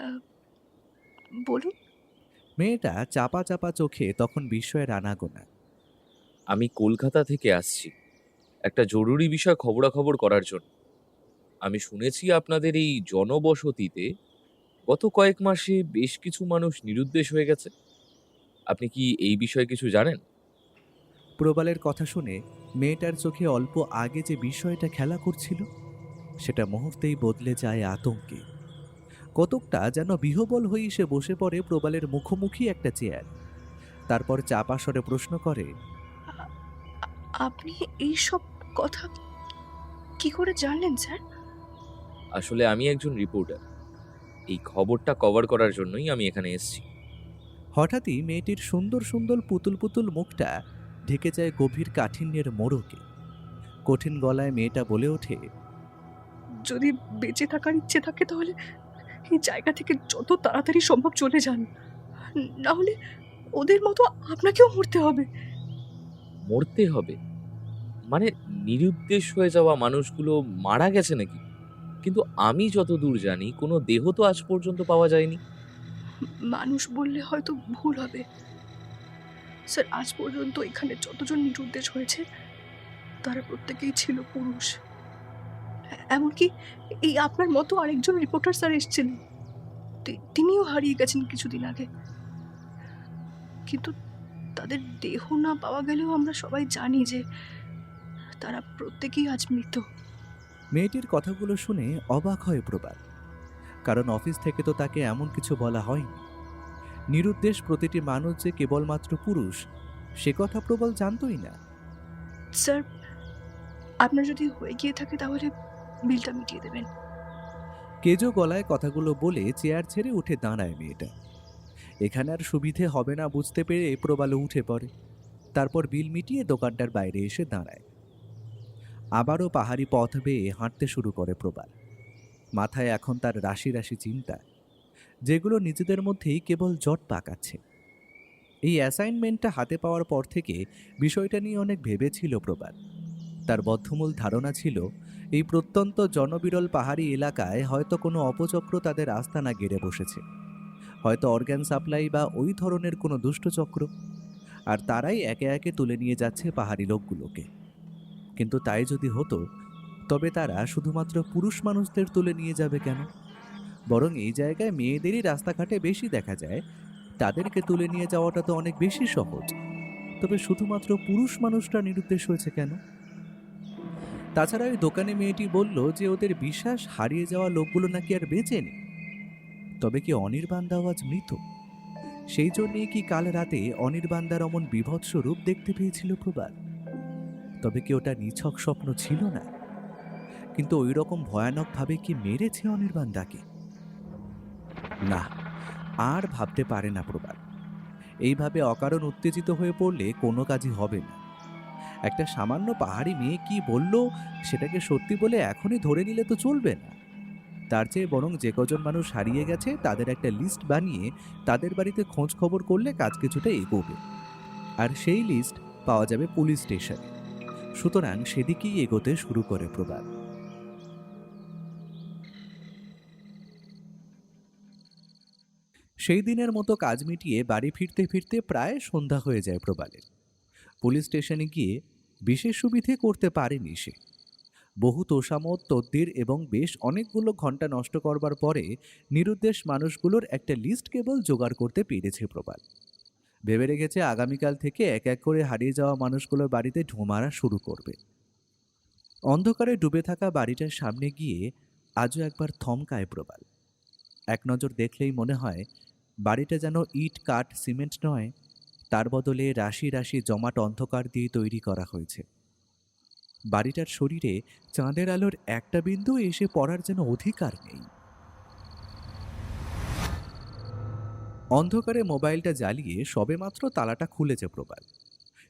Speaker 6: আহ, বলুন।
Speaker 2: মেয়েটা চাপা চাপা চোখে তখন বিস্ময়ের আনাগোনা।
Speaker 4: আমি কলকাতা থেকে আসছি একটা জরুরি বিষয় খবরাখবর করার জন্য। আমি শুনেছি আপনাদের এই জনবসতিতে গত কয়েক মাসে বেশ কিছু মানুষ নিরুদ্দেশ হয়ে গেছে। আপনি কি এই বিষয়ে কিছু জানেন?
Speaker 2: প্রবালের কথা শুনে মেয়েটার চোখে অল্প আগে যে বিষয়টা খেলা করছিল সেটা মুহূর্তেই বদলে যায় আতঙ্কে। কতকটা যেন বিহবল হয়ে সে বসে পড়ে প্রবালের মুখোমুখি একটা চেয়ার। তারপর চাপা স্বরে প্রশ্ন করে,
Speaker 6: আপনি এইসব কথা কি করে জানলেন স্যার?
Speaker 4: আসলে আমি একজন রিপোর্টার, এই খবরটা কভার করার জন্যই আমি এখানে এসেছি।
Speaker 2: হঠাৎই মেয়েটির সুন্দর সুন্দর পুতুল পুতুল মুখটা ঢেকে যায় গভীর কাঠিন্যের মোড়কে। কঠিন গলায় মেয়েটা বলে ওঠে,
Speaker 6: যদি বেঁচে থাকার ইচ্ছে থাকে তাহলে এই জায়গা থেকে যত তাড়াতাড়ি সম্ভব চলে যান, না হলে ওদের মতো আপনাকেও মরতে হবে।
Speaker 4: মরতে হবে? মানে নিরুদ্দেশ হয়ে যাওয়া মানুষগুলো মারা গেছে নাকি? কিন্তু আমি যতদূর জানি কোনো দেহ তো আজ পর্যন্ত পাওয়া যায়নি।
Speaker 6: মানুষ বললে হয়তো ভুল হবে স্যার। আজ পর্যন্ত এখানে যতজন নিরুদ্দেশ হয়েছে তারা প্রত্যেকেই ছিল পুরুষ। এমনকি এই আপনার মতো আরেকজন রিপোর্টার স্যার এসেছিলেন, তিনিও হারিয়ে গেছেন কিছুদিন আগে। কিন্তু তাদের দেহ না পাওয়া গেলেও আমরা সবাই জানি যে তারা প্রত্যেকেই আজ মৃত।
Speaker 2: মেয়েটির কথাগুলো শুনে অবাক হয় প্রবাল, কারণ অফিস থেকে তো তাকে এমন কিছু বলা হয়নি। নিরুদ্দেশ প্রতিটি মানুষ যে কেবলমাত্র পুরুষ সে কথা প্রবল জানতই না।
Speaker 6: স্যার, আপনার যদি হয়ে গিয়ে থাকে তাহলে বিলটা মিটিয়ে দেবেন।
Speaker 2: কেজো গলায় কথাগুলো বলে চেয়ার ছেড়ে উঠে দাঁড়ায় মেয়েটা। এখানে আর সুবিধে হবে না বুঝতে পেরে প্রবাল উঠে পড়ে। তারপর বিল মিটিয়ে দোকানটার বাইরে এসে দাঁড়ায়। আবারও পাহাড়ি পথ বেয়ে হাঁটতে শুরু করে প্রবাল। মাথায় এখন তার রাশি রাশি চিন্তা, যেগুলো নিজেদের মধ্যেই কেবল জট পাকাচ্ছে। এই অ্যাসাইনমেন্টটা হাতে পাওয়ার পর থেকে বিষয়টা নিয়ে অনেক ভেবেছিল প্রবাল। তার বদ্ধমূল ধারণা ছিল এই প্রত্যন্ত জনবিরল পাহাড়ি এলাকায় হয়তো কোনো অপচক্র তাদের আস্তানা গেড়ে বসেছে, হয়তো অর্গান সাপ্লাই বা ওই ধরনের কোনো দুষ্টচক্র, আর তারাই একে একে তুলে নিয়ে যাচ্ছে পাহাড়ি লোকগুলোকে। কিন্তু তাই যদি হতো তবে তারা শুধুমাত্র পুরুষ মানুষদের তুলে নিয়ে যাবে কেন? বরং এই জায়গায় মেয়েদেরই রাস্তাঘাটে বেশি দেখা যায়, তাদেরকে তুলে নিয়ে যাওয়াটা তো অনেক বেশি সহজ। তবে শুধুমাত্র পুরুষ মানুষরা নিরুদ্দেশ হয়েছে কেন? তাছাড়া ওই দোকানে মেয়েটি বলল যে ওদের বিশ্বাস হারিয়ে যাওয়া লোকগুলো নাকি আর বেঁচে নেই। তবে কি অনির্বাণ আজ মৃত? সেই জন্যেই কি কাল রাতে অনির্বাণদার অমন বিভৎস রূপ দেখতে পেয়েছিল প্রবাল? তবে কি ওটা নিছক স্বপ্ন ছিল না? কিন্তু ওই রকম ভয়ানকভাবে কি মেরেছে অনির্বাণদাকে? না, আর ভাবতে পারে না প্রবাল। এইভাবে অকারণ উত্তেজিত হয়ে পড়লে কোনো কাজই হবে না। একটা সামান্য পাহাড়ি মেয়ে কি বলল সেটাকে সত্যি বলে এখনই ধরে নিলে তো চলবে না। তার চেয়ে বরং যে কজন মানুষ হারিয়ে গেছে তাদের একটা লিস্ট বানিয়ে তাদের বাড়িতে খোঁজ খবর করলে কাজ কিছুটা এগোবে, আর সেই লিস্ট পাওয়া যাবে পুলিশ স্টেশনে। সুতরাং সেদিকেই এগোতে শুরু করে প্রবাল। সেই দিনের মতো কাজ মিটিয়ে বাড়ি ফিরতে ফিরতে প্রায় সন্ধ্যা হয়ে যায় প্রবালের। পুলিশ স্টেশনে গিয়ে বিশেষ সুবিধে করতে পারেনি সে। বহু তোষামত তদ্বির এবং বেশ অনেকগুলো ঘন্টা নষ্ট করবার পরে নিরুদ্দেশ মানুষগুলোর একটা লিস্ট কেবল জোগাড় করতে পেরেছে প্রবাল। ভেবে রেখেছে আগামীকাল থেকে এক এক করে হারিয়ে যাওয়া মানুষগুলোর বাড়িতে ঢুঁ মারা শুরু করবে। অন্ধকারে ডুবে থাকা বাড়িটার সামনে গিয়ে আজও একবার থমকায় প্রবাল। এক নজর দেখলেই মনে হয় বাড়িটা যেন ইট কাঠ সিমেন্ট নয়, তার বদলে রাশি রাশি জমাট অন্ধকার দিয়ে তৈরি করা হয়েছে। বাড়িটার শরীরে চাঁদের আলোর একটা বিন্দু এসে পড়ার যেন অধিকার নেই। অন্ধকারে মোবাইলটা জ্বালিয়ে সবেমাত্র তালাটা খুলেছে প্রবাল।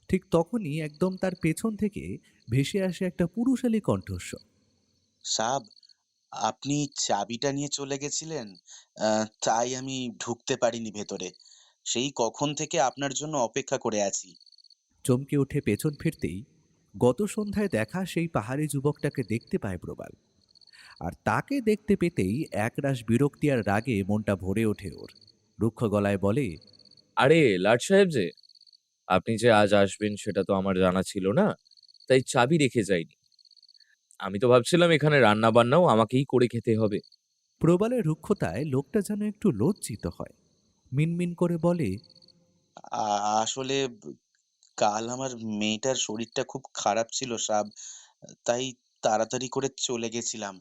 Speaker 2: ঠিক তখনই একদম তার পেছন থেকে ভেসে আসে একটা পুরুষালী কণ্ঠস্বর।
Speaker 5: সাব, আপনি চাবিটা নিয়ে চলে গেছিলেন, তাই আমি ঢুকতে পারিনি ভেতরে। সেই কখন থেকে আপনার জন্য অপেক্ষা করে আছি।
Speaker 2: চমকে উঠে পেছন ফিরতেই গত সন্ধ্যায় দেখা সেই পাহাড়ি যুবকটাকে দেখতে পায় প্রবাল। আর তাকে দেখতে পেতেই একরাশ বিরক্তি আর রাগে মনটা ভরে ওঠে ওর। রুক্ষ গলায় বলে,
Speaker 4: আরে লাট সাহেব যে, আপনি যে আজ আসবেন সেটা তো আমার জানা ছিল না, তাই চাবি রেখে যাইনি। আমি তো ভাবছিলাম এখানে রান্না বান্নাও আমাকেই করে খেতে হবে।
Speaker 2: প্রবালের রুক্ষতায় লোকটা যেন একটু লজ্জিত হয়। মিনমিন করে বলে,
Speaker 5: আসলে কাল আমার মেয়েটার শরীরটা খুব খারাপ ছিল সাব, তাই তাড়াতাড়ি করে চলে গেছিলাম।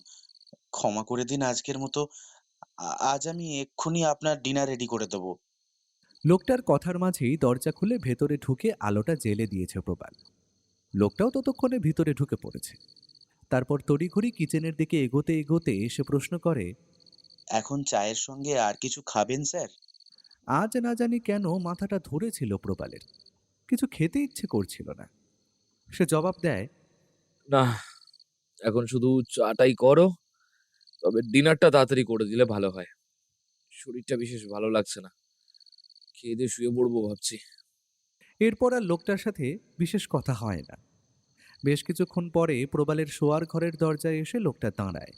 Speaker 5: ক্ষমা করে দিন আজকের মতো। আজ আমি এক্ষুনি আপনার ডিনার রেডি করে দেবো।
Speaker 2: লোকটার কথার মাঝেই দরজা খুলে ভেতরে ঢুকে আলোটা জ্বেলে দিয়েছে প্রবাল। লোকটাও ততক্ষণে ভিতরে ঢুকে পড়েছে। তারপর তড়িঘড়ি কিচেনের দিকে এগোতে এগোতে এসে প্রশ্ন করে,
Speaker 5: এখন চায়ের সঙ্গে আর কিছু খাবেন স্যার?
Speaker 2: আজ না জানি কেন মাথাটা ধরেছিল প্রবালের, কিছু খেতে ইচ্ছে করছিল না। সে জবাব দেয়,
Speaker 4: না, এখন শুধু চাটাই করো, তবে ডিনারটা তাড়াতাড়ি করে দিলে ভালো হয়। শরীরটা বিশেষ ভালো লাগছে না, খেয়ে দিয়ে শুয়ে পড়বো ভাবছি।
Speaker 2: এরপর আর লোকটার সাথে বিশেষ কথা হয় না। বেশ কিছুক্ষণ পরে প্রবালের শোয়ার ঘরের দরজায় এসে লোকটা দাঁড়ায়।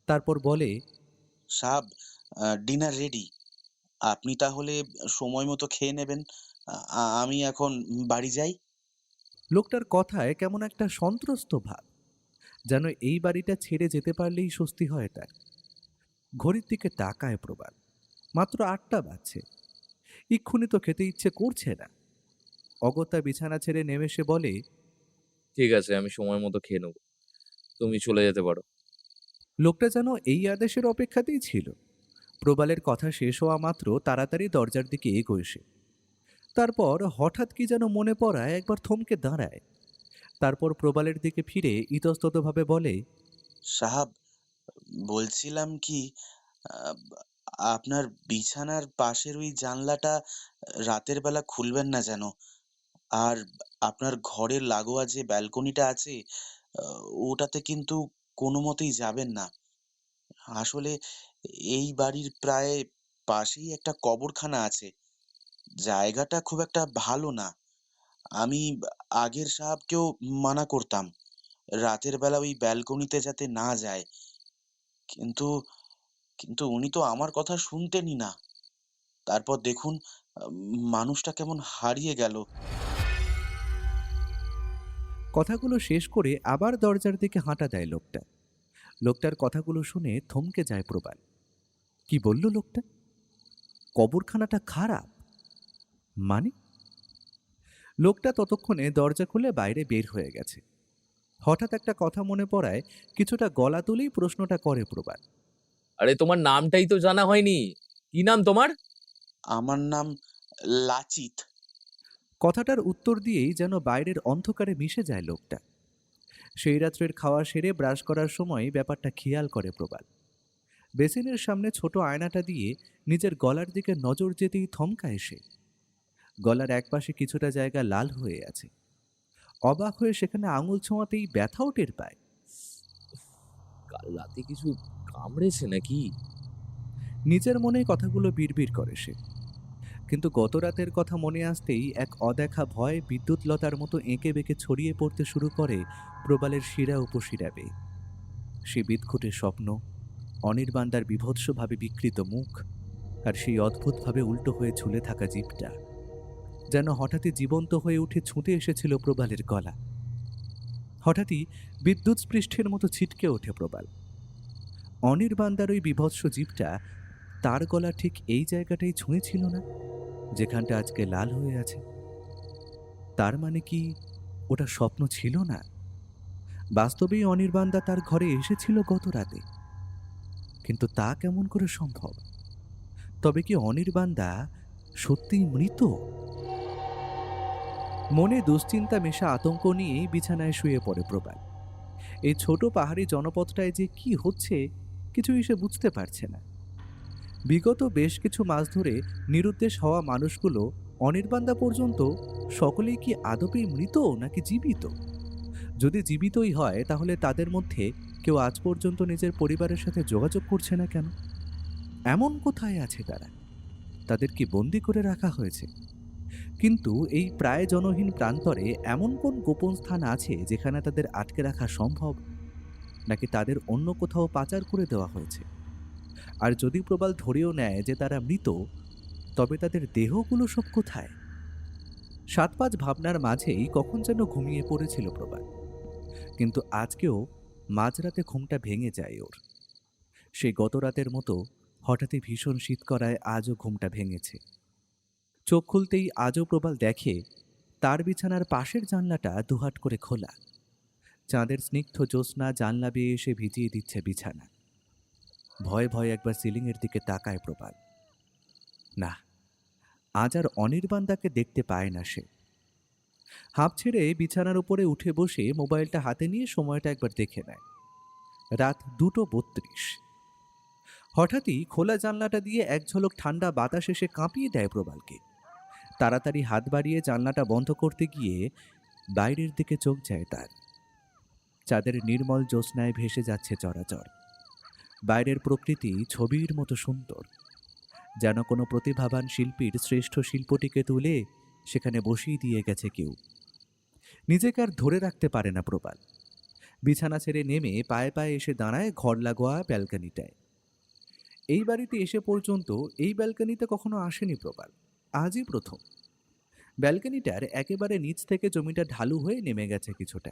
Speaker 2: তারপর বলে,
Speaker 5: সাব, ডিনার রেডি। আপনি তাহলে সময় মতো খেয়ে নেবেন। আমি এখন বাড়ি যাই।
Speaker 2: লোকটার কথায় কেমন একটা সন্ত্রস্ত ভাব, যেন এই বাড়িটা ছেড়ে যেতে পারলেই স্বস্তি হয় তার। ঘড়ির দিকে তাকায় প্রবাল। মাত্র 8টা বাজছে। এক্ষুনি তো খেতে ইচ্ছে করছে না। অগত্যা বিছানা ছেড়ে নেমে সে বলে,
Speaker 4: ঠিক আছে, আমি সময় মতো খেয়ে নেবো, তুমি চলে যেতে পারো।
Speaker 2: লোকটা যেন এই আদেশের অপেক্ষাতেই ছিল। প্রবালের কথা শেষ হওয়া মাত্র তাড়াতাড়ি দরজার দিকে এগোয় সে। তারপর হঠাৎ কি যেন মনে পড়ায় একবার থমকে দাঁড়ায়। তারপর প্রবালের দিকে ফিরে ইতস্ততভাবে বলে,
Speaker 5: সাহাব, বলছিলাম কি, আহ, আপনার বিছানার পাশের ওই জানলাটা রাতের বেলা খুলবেন না যেন। আর আপনার ঘরের লাগোয়া যে ব্যালকনিটা আছে, ওটাতে কিন্তু কোনো মতেই যাবেন না। আসলে এই বাড়ির প্রায় পাশেই একটা কবরখানা আছে। জায়গাটা খুব একটা ভালো না। আমি আগের সাহাবকেও মানা করতাম রাতের বেলা ওই ব্যালকনিতে যাতে না যায়, কিন্তু কিন্তু উনি তো আমার কথা শুনতেনই না। তারপর দেখুন, মানুষটা কেমন হারিয়ে গেল।
Speaker 2: কথাগুলো শেষ করে আবার দরজার দিকে হাঁটা দেয় লোকটা। লোকটার কথাগুলো শুনে থমকে যায় প্রবাল। কি বলল লোকটা? কবরখানাটা খারাপ মানে? লোকটা ততক্ষণে দরজা খুলে বাইরে বের হয়ে গেছে। হঠাৎ একটা কথা মনে পড়ায় কিছুটা গলা তুলেই প্রশ্নটা করে প্রবাল।
Speaker 4: আরে তোমার নামটাই তো জানা হয়নি, কি নাম তোমার?
Speaker 5: আমার নাম লাচিত।
Speaker 2: কথাটার উত্তর দিয়েই যেন বাইরের অন্ধকারে মিশে যায় লোকটা। সেই রাত্রের খাওয়া সেরে ব্রাশ করার সময় ব্যাপারটা খেয়াল করে প্রবাল। বেসিনের সামনে ছোট আয়নাটা দিয়ে নিজের গলার দিকে নজর যেতেই থমকায় সে। গলার একপাশে কিছুটা জায়গা লাল হয়ে আছে। অবাক হয়ে সেখানে আঙুল ছোঁয়াতেই ব্যথাও টের পায়।
Speaker 4: কাল রাতে কিছু কামড়েছে নাকি?
Speaker 2: নিজের মনেই কথাগুলো বিড়বিড় করে সে। কিন্তু গত রাতের কথা মনে আসতেই এক অদেখা ভয় বিদ্যুৎ লতার মতো এঁকে বেঁকে ছড়িয়ে পড়তে শুরু করে প্রবালের শিরা উপশিরা বেয়ে। সে বিদঘুটে স্বপ্ন, অনির্বাণদার বীভৎসভাবে বিকৃত মুখ, আর সেই অদ্ভুতভাবে উল্টো হয়ে ঝুলে থাকা জিভটা যেন হঠাৎই জীবন্ত হয়ে উঠে ছুটে এসেছিল প্রবালের গলা। হঠাৎই বিদ্যুৎ স্পৃষ্টের মতো ছিটকে ওঠে প্রবাল। অনির্বাণদার ওই বীভৎস জিভটা তার গলা ঠিক এই জায়গাটাই ছুঁয়েছিল না, যেখানটা আজকে লাল হয়ে আছে। তার মানে কি ওটা স্বপ্ন ছিল না? বাস্তবেই অনির্বাণদা তার ঘরে এসেছিল গত রাতে। কিন্তু তা কেমন করে সম্ভব? তবে কি অনির্বাণদা সত্যিই মৃত? মনে দুশ্চিন্তা মেশা আতঙ্ক নিয়েই বিছানায় শুয়ে পড়ে প্রবাল। এই ছোট পাহাড়ি জনপদটায় যে কি হচ্ছে কিছুই সে বুঝতে পারছে না। বিগত বেশ কিছু মাস ধরে নিরুদ্দেশ হওয়া মানুষগুলো অনির্বাণদা পর্যন্ত সকলেই কি আদপেই মৃত নাকি জীবিত? যদি জীবিতই হয় তাহলে তাদের মধ্যে কেউ আজ পর্যন্ত নিজের পরিবারের সাথে যোগাযোগ করছে না কেন? এমন কোথায় আছে তারা? তাদের কি বন্দি করে রাখা হয়েছে? কিন্তু এই প্রায় জনহীন প্রান্তরে এমন কোন গোপন স্থান আছে যেখানে তাদের আটকে রাখা সম্ভব? নাকি তাদের অন্য কোথাও পাচার করে দেওয়া হয়েছে? আর যদি প্রবাল ধরেও নেয় যে তারা মৃত, তবে তাদের দেহগুলো সব কোথায়? 7-5 ভাবনার মাঝেই কখন যেন ঘুমিয়ে পড়েছিল প্রবাল। কিন্তু আজকেও মাঝরাতে ঘুমটা ভেঙে যায় ওর। সেই গত রাতের মতো হঠাৎই ভীষণ শীত করায় আজও ঘুমটা ভেঙেছে। চোখ খুলতেই আজও প্রবাল দেখে তার বিছানার পাশের জানলাটা দুহাট করে খোলা। চাঁদের স্নিগ্ধ জ্যোৎস্না জানলা বেয়ে এসে ভিজিয়ে দিচ্ছে বিছানা। ভয়ে ভয়ে একবার সিলিংয়ের দিকে তাকায় প্রবাল। না, আজ আর অনির্বাণদাকে দেখতে পায় না সে। হাঁপ ছেড়ে বিছানার উপরে উঠে বসে মোবাইলটা হাতে নিয়ে সময়টা একবার দেখে নেয়। রাত 2:32। হঠাৎই খোলা জানলাটা দিয়ে এক ঝলক ঠান্ডা বাতাস এসে কাঁপিয়ে দেয় প্রবালকে। তাড়াতাড়ি হাত বাড়িয়ে জানলাটা বন্ধ করতে গিয়ে বাইরের দিকে চোখ যায় তার। চাঁদের নির্মল জ্যোৎস্নায় ভেসে যাচ্ছে চরাচর। বাইরের প্রকৃতি ছবির মতো সুন্দর, যেন কোনো প্রতিভাবান শিল্পীর শ্রেষ্ঠ শিল্পটিকে তুলে সেখানে বসিয়ে দিয়ে গেছে কেউ। নিজেকে আর ধরে রাখতে পারে না প্রবাল। বিছানা ছেড়ে নেমে পায়ে পায়ে এসে দাঁড়ায় ঘর লাগোয়া ব্যালকনিটায়। এই বাড়িতে এসে পর্যন্ত এই ব্যালকনিতে কখনো আসেনি প্রবাল, আজই প্রথম। ব্যালকনিটার একেবারে নিচ থেকে জমিটা ঢালু হয়ে নেমে গেছে কিছুটা,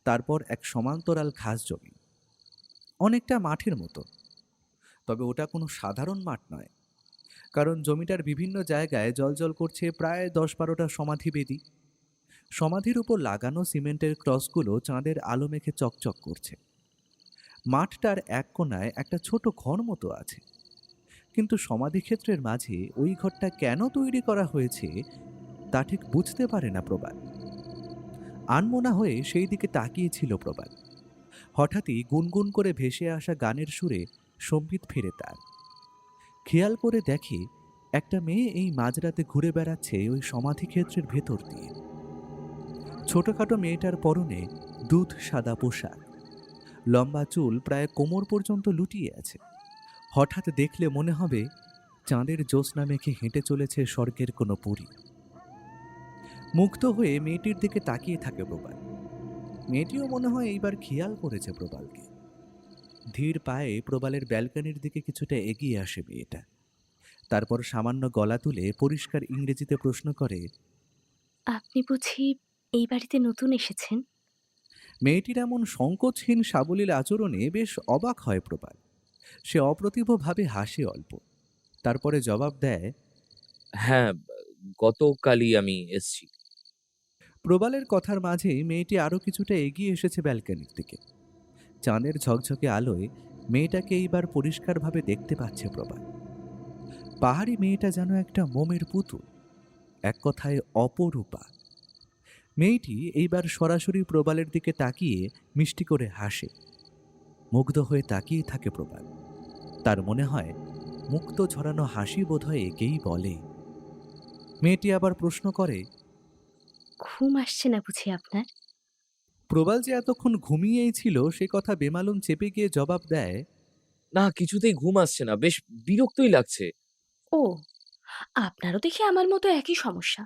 Speaker 2: তারপর এক সমান্তরাল ঘাস জমি, অনেকটা মাঠের মতো। তবে ওটা কোনো সাধারণ মাঠ নয়, কারণ জমিটার বিভিন্ন জায়গায় জলজল করছে প্রায় 10-12টা সমাধি বেদি। সমাধির উপর লাগানো সিমেন্টের ক্রসগুলো চাঁদের আলো মেখে চকচক করছে। মাঠটার এক কোণায় একটা ছোট ঘর মতো আছে, কিন্তু সমাধিক্ষেত্রের মাঝে ওই ঘরটা কেন তৈরি করা হয়েছে তা ঠিক বুঝতে পারে না প্রবাল। আনমনা হয়ে সেই দিকে তাকিয়েছিল প্রবাল। হঠাৎই গুনগুন করে ভেসে আসা গানের সুরে সম্বিত ফেরে তার। খেয়াল করে দেখে একটা মেয়ে এই মাঝরাতে ঘুরে বেড়াচ্ছে ওই সমাধিক্ষেত্রের ভেতর দিয়ে। ছোটখাটো মেয়েটার পরনে দুধ সাদা পোশাক, লম্বা চুল প্রায় কোমর পর্যন্ত লুটিয়ে আছে। হঠাৎ দেখলে মনে হবে চাঁদের জ্যোৎস্না মেখে হেঁটে চলেছে স্বর্গের কোনো পুরী। মুগ্ধ হয়ে মেয়েটির দিকে তাকিয়ে থাকে প্রবাল। মেয়েটিও মনে হয় এইবার খেয়াল করেছে প্রবালকে। ধীর পায়ে প্রবালের ব্যালকনির দিকে কিছুটা এগিয়ে আসে মেয়েটা। তারপর সামান্য গলা তুলে পরিষ্কার ইংরেজিতে প্রশ্ন করে,
Speaker 7: আপনি বুঝি এই বাড়িতে নতুন এসেছেন?
Speaker 2: মেয়েটির এমন সংকোচহীন সাবলীল আচরণে বেশ অবাক হয় প্রবাল। সে অপ্রতিভভাবে হাসে অল্প, তারপরে জবাব দেয়,
Speaker 4: হ্যাঁ, গতকালই আমি এসছি।
Speaker 2: প্রবালের কথার মাঝেই মেয়েটি আরও কিছুটা এগিয়ে এসেছে ব্যালকনির দিকে। চাঁদের ঝকঝকে আলোয় মেয়েটাকে এইবার পরিষ্কারভাবে দেখতে পাচ্ছে প্রবাল। পাহাড়ি মেয়েটা যেন একটা মোমের পুতুল, এক কথায় অপরূপা। মেয়েটি এইবার সরাসরি প্রবালের দিকে তাকিয়ে মিষ্টি করে হাসে। মুগ্ধ হয়ে তাকিয়ে থাকে প্রবাল। তার মনে হয় মুক্ত ঝরানো হাসি বোধহয় একেই বলে। মেয়েটি আবার প্রশ্ন করে,
Speaker 7: ঘুম আসছে না বুঝি আপনার?
Speaker 2: প্রবাল যে এতক্ষণ ঘুমিয়েই ছিল সে কথা বেমালুম চেপে গিয়ে জবাব দেয়,
Speaker 4: না, কিছুতেই ঘুম আসছে না, বেশ বিরক্তই লাগছে।
Speaker 7: ও, আপনারও দেখি আমার মতো একই সমস্যা।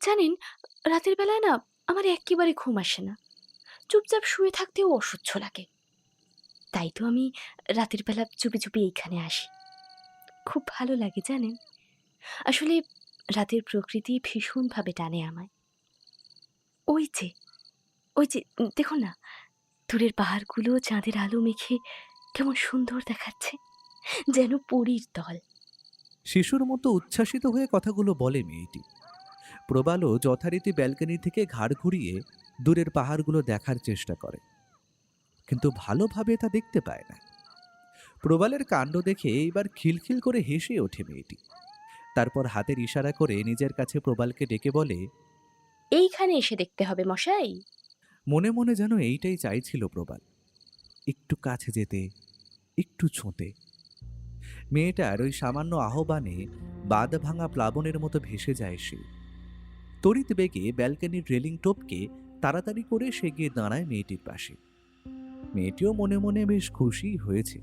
Speaker 7: জানেন, রাতের বেলায় না আমার একেবারে ঘুম আসে না। চুপচাপ শুয়ে থাকতেও অসহ্য লাগে। তাই তো আমি রাতের বেলা চুপি চুপি এইখানে আসি। খুব ভালো লাগে জানেন। আসলে রাতের প্রকৃতি ভীষণভাবে টানে আমায়। ওই যে ওই যে দেখুন না, দূরের পাহাড়গুলো চাঁদের আলো মেখে কেমন সুন্দর দেখাচ্ছে, যেন পরীর দল।
Speaker 2: শিশুর মতো উচ্ছ্বাসিত হয়ে কথাগুলো বলে মেয়েটি। প্রবালও যথারীতি ব্যালকনি থেকে ঘাড় ঘুরিয়ে দূরের পাহাড়গুলো দেখার চেষ্টা করে, কিন্তু ভালোভাবে তা দেখতে পায় না। প্রবালের কাণ্ড দেখে এইবার খিলখিল করে হেসে ওঠে মেয়েটি। তারপর হাতের ইশারা করে নিজের কাছে প্রবালকে ডেকে বলে,
Speaker 7: এইখানে এসে দেখতে হবে মশাই।
Speaker 2: মনে মনে যেন এইটাই চাইছিল প্রবাল, একটু কাছে যেতে, একটু ছোঁতে। মেয়েটার ওই সামান্য আহ্বানে বাদ ভাঙা প্লাবনের মতো ভেসে যায় সে। তড়িৎ বেগে ব্যালকনির রেলিং টপকে তাড়াতাড়ি করে সে গিয়ে দাঁড়ায় মেয়েটির পাশে। মেয়েটিও মনে মনে বেশ খুশি হয়েছে,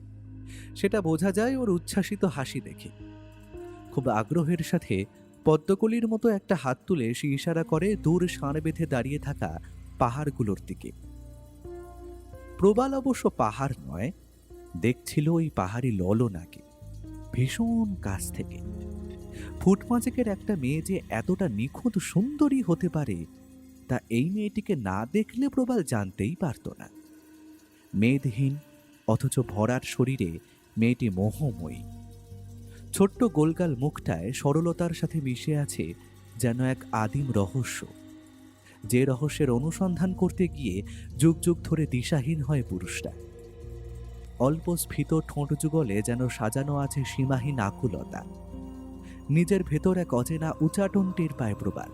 Speaker 2: সেটা বোঝা যায় ওর উচ্ছ্বাসিত হাসি দেখে। খুব আগ্রহের সাথে পদ্মকলির মতো একটা হাত তুলে সে ইশারা করে দূর ষাঁড় বেঁধে দাঁড়িয়ে থাকা পাহাড়গুলোর দিকে। প্রবাল অবশ্য পাহাড় নয়, দেখছিল ওই পাহাড়ি ললনাকে ভীষণ কাছ থেকে। ফুট পাঁচেকের একটা মেয়ে যে এতটা নিখুঁত সুন্দরী হতে পারে তা এই মেয়েটিকে না দেখলে প্রবাল জানতেই পারত না। মেদহীন অথচ ভরাট শরীরে মেয়েটি মোহময়ী। ছোট্ট গোলগাল মুখটায় সরলতার সাথে মিশে আছে যেন এক আদিম রহস্য, যে রহস্যের অনুসন্ধান করতে গিয়ে যুগ যুগ ধরে দিশাহীন হয় পুরুষটা। অল্প স্ফীত ঠোঁট যুগলে যেন সাজানো আছে সীমাহীন আকুলতা। নিজের ভেতর এক অচেনা উচাটন টের পায় প্রবাল।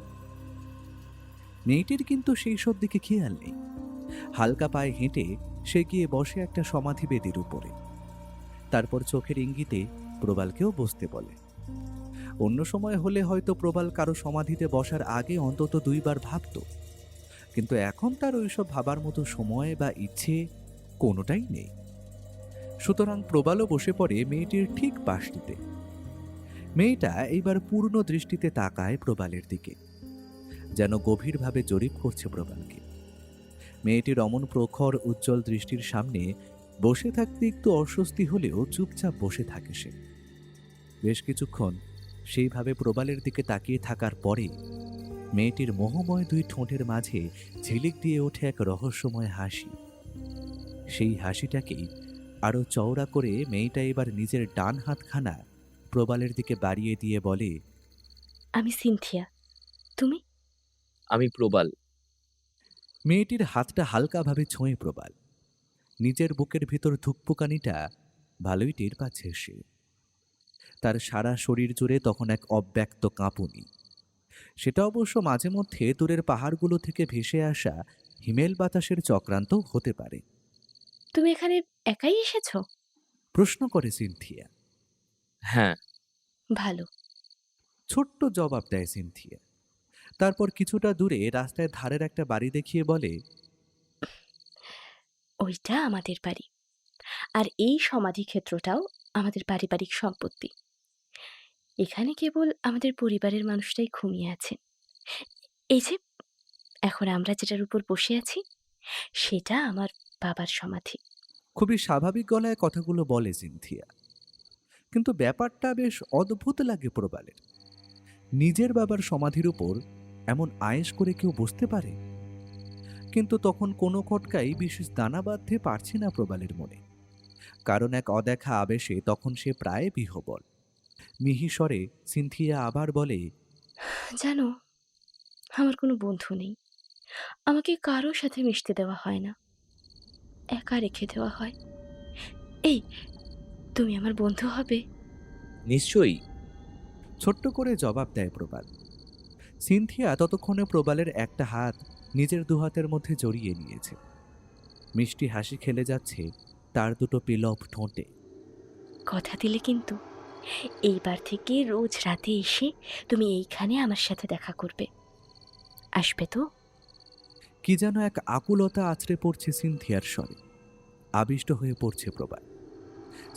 Speaker 2: মেয়েটির কিন্তু সেই সব দিকে খেয়াল নেই। হালকা পায়ে হেঁটে সে গিয়ে বসে একটা সমাধি বেদির উপরে। তারপর চোখের ইঙ্গিতে প্রবালকেও বসতে বলে। অন্য সময় হলে হয়তো প্রবাল কারো সমাধিতে বসার আগে অন্তত 2 বার ভাবত, কিন্তু এখন তার ওইসব ভাবার মতো সময় বা ইচ্ছে কোনোটাই নেই। সুতরাং প্রবালও বসে পড়ে মেয়েটির ঠিক পাশটিতে। মেয়েটা এইবার পূর্ণ দৃষ্টিতে তাকায় প্রবালের দিকে, যেন গভীরভাবে জরিপ করছে প্রবালকে। মেয়েটির অমন প্রখর উজ্জ্বল দৃষ্টির সামনে বসে থাকতে একটু অস্বস্তি হলেও চুপচাপ বসে থাকে সে। বেশ কিছুক্ষণ সেইভাবে প্রবালের দিকে তাকিয়ে থাকার পরে মেয়েটির মোহময় দুই ঠোঁটের মাঝে ঝিলিক দিয়ে ওঠে এক রহস্যময় হাসি। সেই হাসিটাকেই আরো চওড়া করে মেয়েটা এবার নিজের ডান হাতখানা প্রবালের দিকে বাড়িয়ে দিয়ে বলে,
Speaker 7: আমি সিনথিয়া। তুমি?
Speaker 4: আমি প্রবাল।
Speaker 2: মেয়েটির হাতটা হালকাভাবে ছোঁয়ে প্রবাল। নিজের বুকের ভিতর ধুকপুকানিটা ভালোই টের পাচ্ছে সে। তার সারা শরীর জুড়ে তখন এক অব্যক্ত কাঁপুনি। সেটা অবশ্য মাঝে মধ্যে দূরের পাহাড়গুলো থেকে ভেসে আসা হিমেল বাতাসের চক্রান্ত হতে পারে।
Speaker 7: তুমি এখানে একাই এসেছো?
Speaker 2: প্রশ্ন করে সিনথিয়া।
Speaker 4: হ্যাঁ।
Speaker 7: ভালো।
Speaker 2: ছোট্ট জবাব দেয় সিনথিয়া। তারপর কিছুটা দূরে রাস্তায় ধারের একটা বাড়ি দেখিয়ে বলে,
Speaker 7: ওইটা আমাদের বাড়ি, আর এই সমাধি ক্ষেত্রটাও আমাদের পারিবারিক সম্পত্তি। এখানে কেবল আমাদের পরিবারের মানুষটাই ঘুমিয়ে আছেন। এই যে এখন আমরা যেটার উপর বসে আছি, সেটা আমার বাবার সমাধি।
Speaker 2: খুবই স্বাভাবিক গলায় কথাগুলো বলে সিনথিয়া। কিন্তু ব্যাপারটা বেশ অদ্ভুত লাগে প্রবালের। নিজের বাবার সমাধির উপর এমন আয়েশ করে কেউ বসতে পারে? কিন্তু তখন কোনো খটকাই বিশেষ দানা বাঁধতে পারছে না প্রবালের মনে। কারণ এক অদেখা আবেশে তখন সে প্রায় বিহ্বল। মিহিস্বরে সিনথিয়া আবার বলে,
Speaker 7: জানো, আমার কোনো বন্ধু নেই। আমাকে কারো সাথে মিশতে দেওয়া হয় না, একা রেখে দেওয়া হয়। এই, তুমি আমার বন্ধু হবে?
Speaker 4: নিশ্চয়ই।
Speaker 2: ছোট্ট করে জবাব দেয় প্রবাল। সিনথিয়া ততক্ষণে প্রবালের একটা হাত নিজের দুহাতের মধ্যে জড়িয়ে নিয়েছে। মিষ্টি হাসি খেলে যাচ্ছে তার দুটো পিলপ ঠোঁটে।
Speaker 7: কথা দিলে কিন্তু এইবার থেকে রোজ রাতে এসে তুমি এইখানে আমার সাথে দেখা করবে। আসবে তো?
Speaker 2: কি যেন এক আকুলতা আছড়ে পড়ছে সিনথিয়ার স্বরে। আবিষ্ট হয়ে পড়ছে প্রবাল।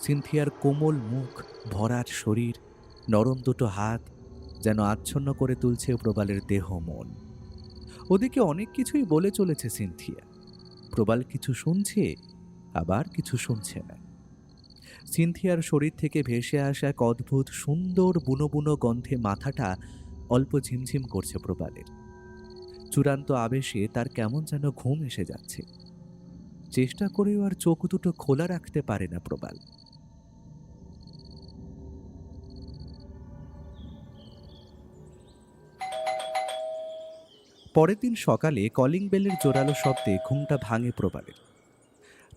Speaker 2: সিনথিয়ার কোমল মুখ, ভরাট শরীর, নরম দুটো হাত যেন আচ্ছন্ন করে তুলছে প্রবালের দেহ মন। ওদিকে অনেক কিছুই বলে চলেছে সিনথিয়া। প্রবাল কিছু শুনছে, আবার কিছু শুনছে না। সিনথিয়ার শরীর থেকে ভেসে আসা এক অদ্ভুত সুন্দর বুনো বুনো গন্ধে মাথাটা অল্প ঝিমঝিম করছে প্রবালের। চূড়ান্ত আবেশে তার কেমন যেন ঘুম এসে যাচ্ছে। চেষ্টা করেও আর চোখ দুটো খোলা রাখতে পারে না প্রবাল। পরের দিন সকালে কলিং বেলের জোরালো শব্দে ঘুমটা ভাঙে প্রবালের।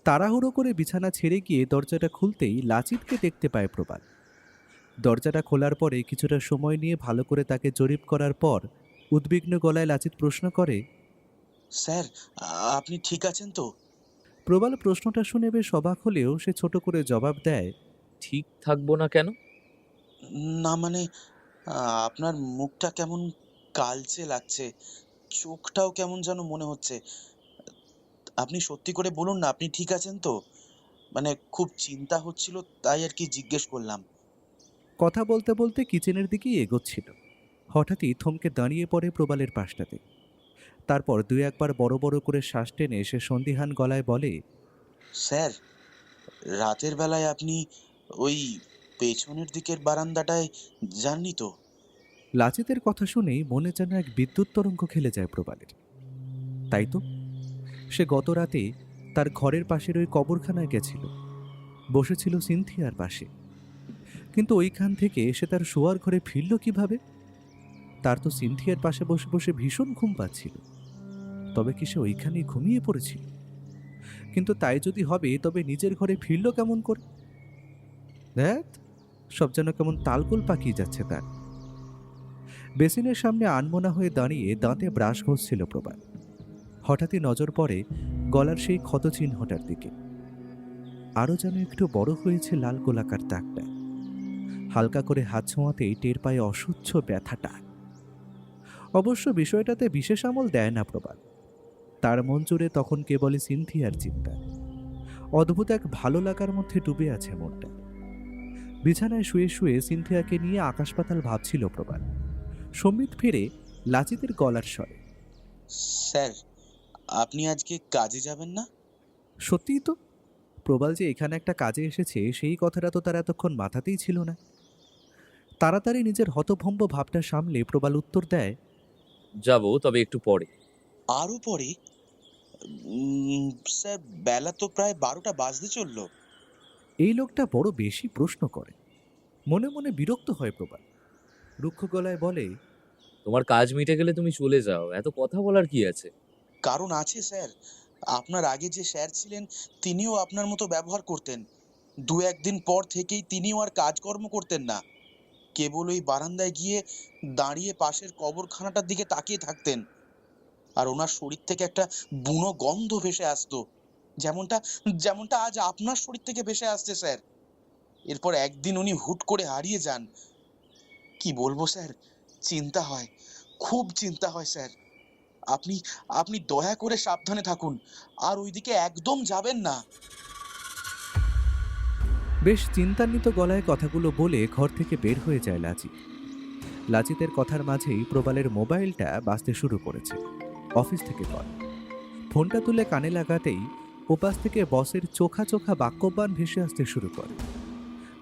Speaker 2: তাড়াহুড়ো করে বিছানা ছেড়ে গিয়ে দরজাটা খুলতেই লাচিতকে দেখতে পায় প্রবাল। দরজাটা খোলার পরে কিছুটা সময় নিয়ে ভালো করে তাকে জরিপ করার পর উদ্বিগ্ন গলায় লাচিত প্রশ্ন করে,
Speaker 5: স্যার, আপনি ঠিক আছেন তো?
Speaker 2: প্রবাল প্রশ্নটা শুনে বেশ অবাক হলেও সে ছোট করে জবাব দেয়,
Speaker 4: ঠিক থাকবো না কেন?
Speaker 5: না মানে, আপনার মুখটা কেমন কালচে লাগছে, চোখটাও কেমন যেন মনে হচ্ছে। আপনি সত্যি করে বলুন না, আপনি ঠিক আছেন তো? মানে খুব চিন্তা হচ্ছিল, তাই আর কি জিজ্ঞেস করলাম।
Speaker 2: কথা বলতে বলতে কিচেনের দিকেই এগোচ্ছিল। হঠাৎই থমকে দাঁড়িয়ে পড়ে প্রবালের পাশটাতে। তারপর দুই একবার বড় বড় করে শ্বাস টেনে সে সন্দিহান গলায় বলে,
Speaker 5: স্যার, রাতের বেলায় আপনি ওই পেছনের দিকের বারান্দাটায় যাননি তো?
Speaker 2: লাচিতের কথা শুনেই মনে যেন এক বিদ্যুৎ তরঙ্গ খেলে যায় প্রবালের। তাই তো, সে গত রাতে তার ঘরের পাশের ওই কবরখানায় গেছিল, বসেছিল সিনথিয়ার পাশে। কিন্তু ওইখান থেকে সে তার শোয়ার ঘরে ফিরল কিভাবে? তার তো সিনথিয়ার পাশে বসে বসে ভীষণ ঘুম পাচ্ছিল। তবে কি সে ওইখানেই ঘুমিয়ে পড়েছিল? কিন্তু তাই যদি হবে তবে নিজের ঘরে ফিরল কেমন করে? দেখ, সব যেন কেমন তালগোল পাকিয়ে যাচ্ছে তার। বেসিনের সামনে আনমনা হয়ে দাঁড়িয়ে দাঁতে ব্রাশ ঘষছিল প্রবাল। হঠাৎই নজর পড়ে গলার সেই ক্ষত চিহ্নটার দিকে। আরও যেন একটু বড় হয়েছে লাল গোলাকার দাগটা। হালকা করে হাত ছোঁয়াতেই টের পায়ে অসহ্য ব্যথাটা। অবশ্য বিষয়টাতে বিশেষ আমল দেয় না প্রবাল। তার মন জুড়ে তখন কেবলই সিনথিয়ার চিন্তা। অদ্ভুত এক ভালো লাগার মধ্যে ডুবে আছে মনটা। বিছানায় শুয়ে শুয়ে সিনথিয়াকে নিয়ে আকাশ পাতাল ভাবছিল প্রবাল। সম্বিত ফিরে লাচিতের গলার স্বরে,
Speaker 5: স্যার, আপনি আজকে কাজে যাবেন না?
Speaker 2: সত্যিই তো, প্রবাল যে এখানে একটা কাজে এসেছে সেই কথাটা তো তার এতক্ষণ মাথাতেই ছিল না। তাড়াতাড়ি নিজের হতভম্ব ভাবটা সামলে প্রবাল উত্তর দেয়,
Speaker 4: যাব, তবে একটু পরে।
Speaker 5: আরো পরে? স্যার, বেলা তো প্রায় 12টা বাজতে চললো।
Speaker 2: এই লোকটা বড় বেশি প্রশ্ন করে। মনে মনে বিরক্ত হয় প্রবাল। রুক্ষ গলায় বলে,
Speaker 4: তোমার কাজ মিটে গেলে তুমি চলে যাও, এত কথা বলার কি আছে?
Speaker 5: কারণ আছে স্যার। আপনার আগে যে স্যার ছিলেন তিনিও আপনার মতো ব্যবহার করতেন। দু একদিন পর থেকেই তিনিও আর কাজকর্ম করতেন না, কেবল ওই বারান্দায় গিয়ে দাঁড়িয়ে পাশের কবরখানাটার দিকে তাকিয়ে থাকতেন। আর ওনার শরীর থেকে একটা বুনো গন্ধ ভেসে আসতো, যেমনটা যেমনটা আজ আপনার শরীর থেকে ভেসে আসছে স্যার। এরপর একদিন উনি হুট করে হারিয়ে যান। কি বলবো স্যার, চিন্তা হয়, খুব চিন্তা হয় স্যার। আপনি আপনি দয়া করে সাবধানে থাকুন, আর ওইদিকে একদম যাবেন না।
Speaker 2: বেশ চিন্তান্বিত গলায় কথাগুলো বলে ঘর থেকে বের হয়ে যায় লাচিত। লাচিতের কথার মাঝেই প্রবালের মোবাইলটা বাজতে শুরু করেছে। অফিস থেকে কল। ফোনটা তুলে কানে লাগাতেই ওপাশ থেকে বসের চোখা চোখা বাক্যবাণ ভেসে আসতে শুরু করে।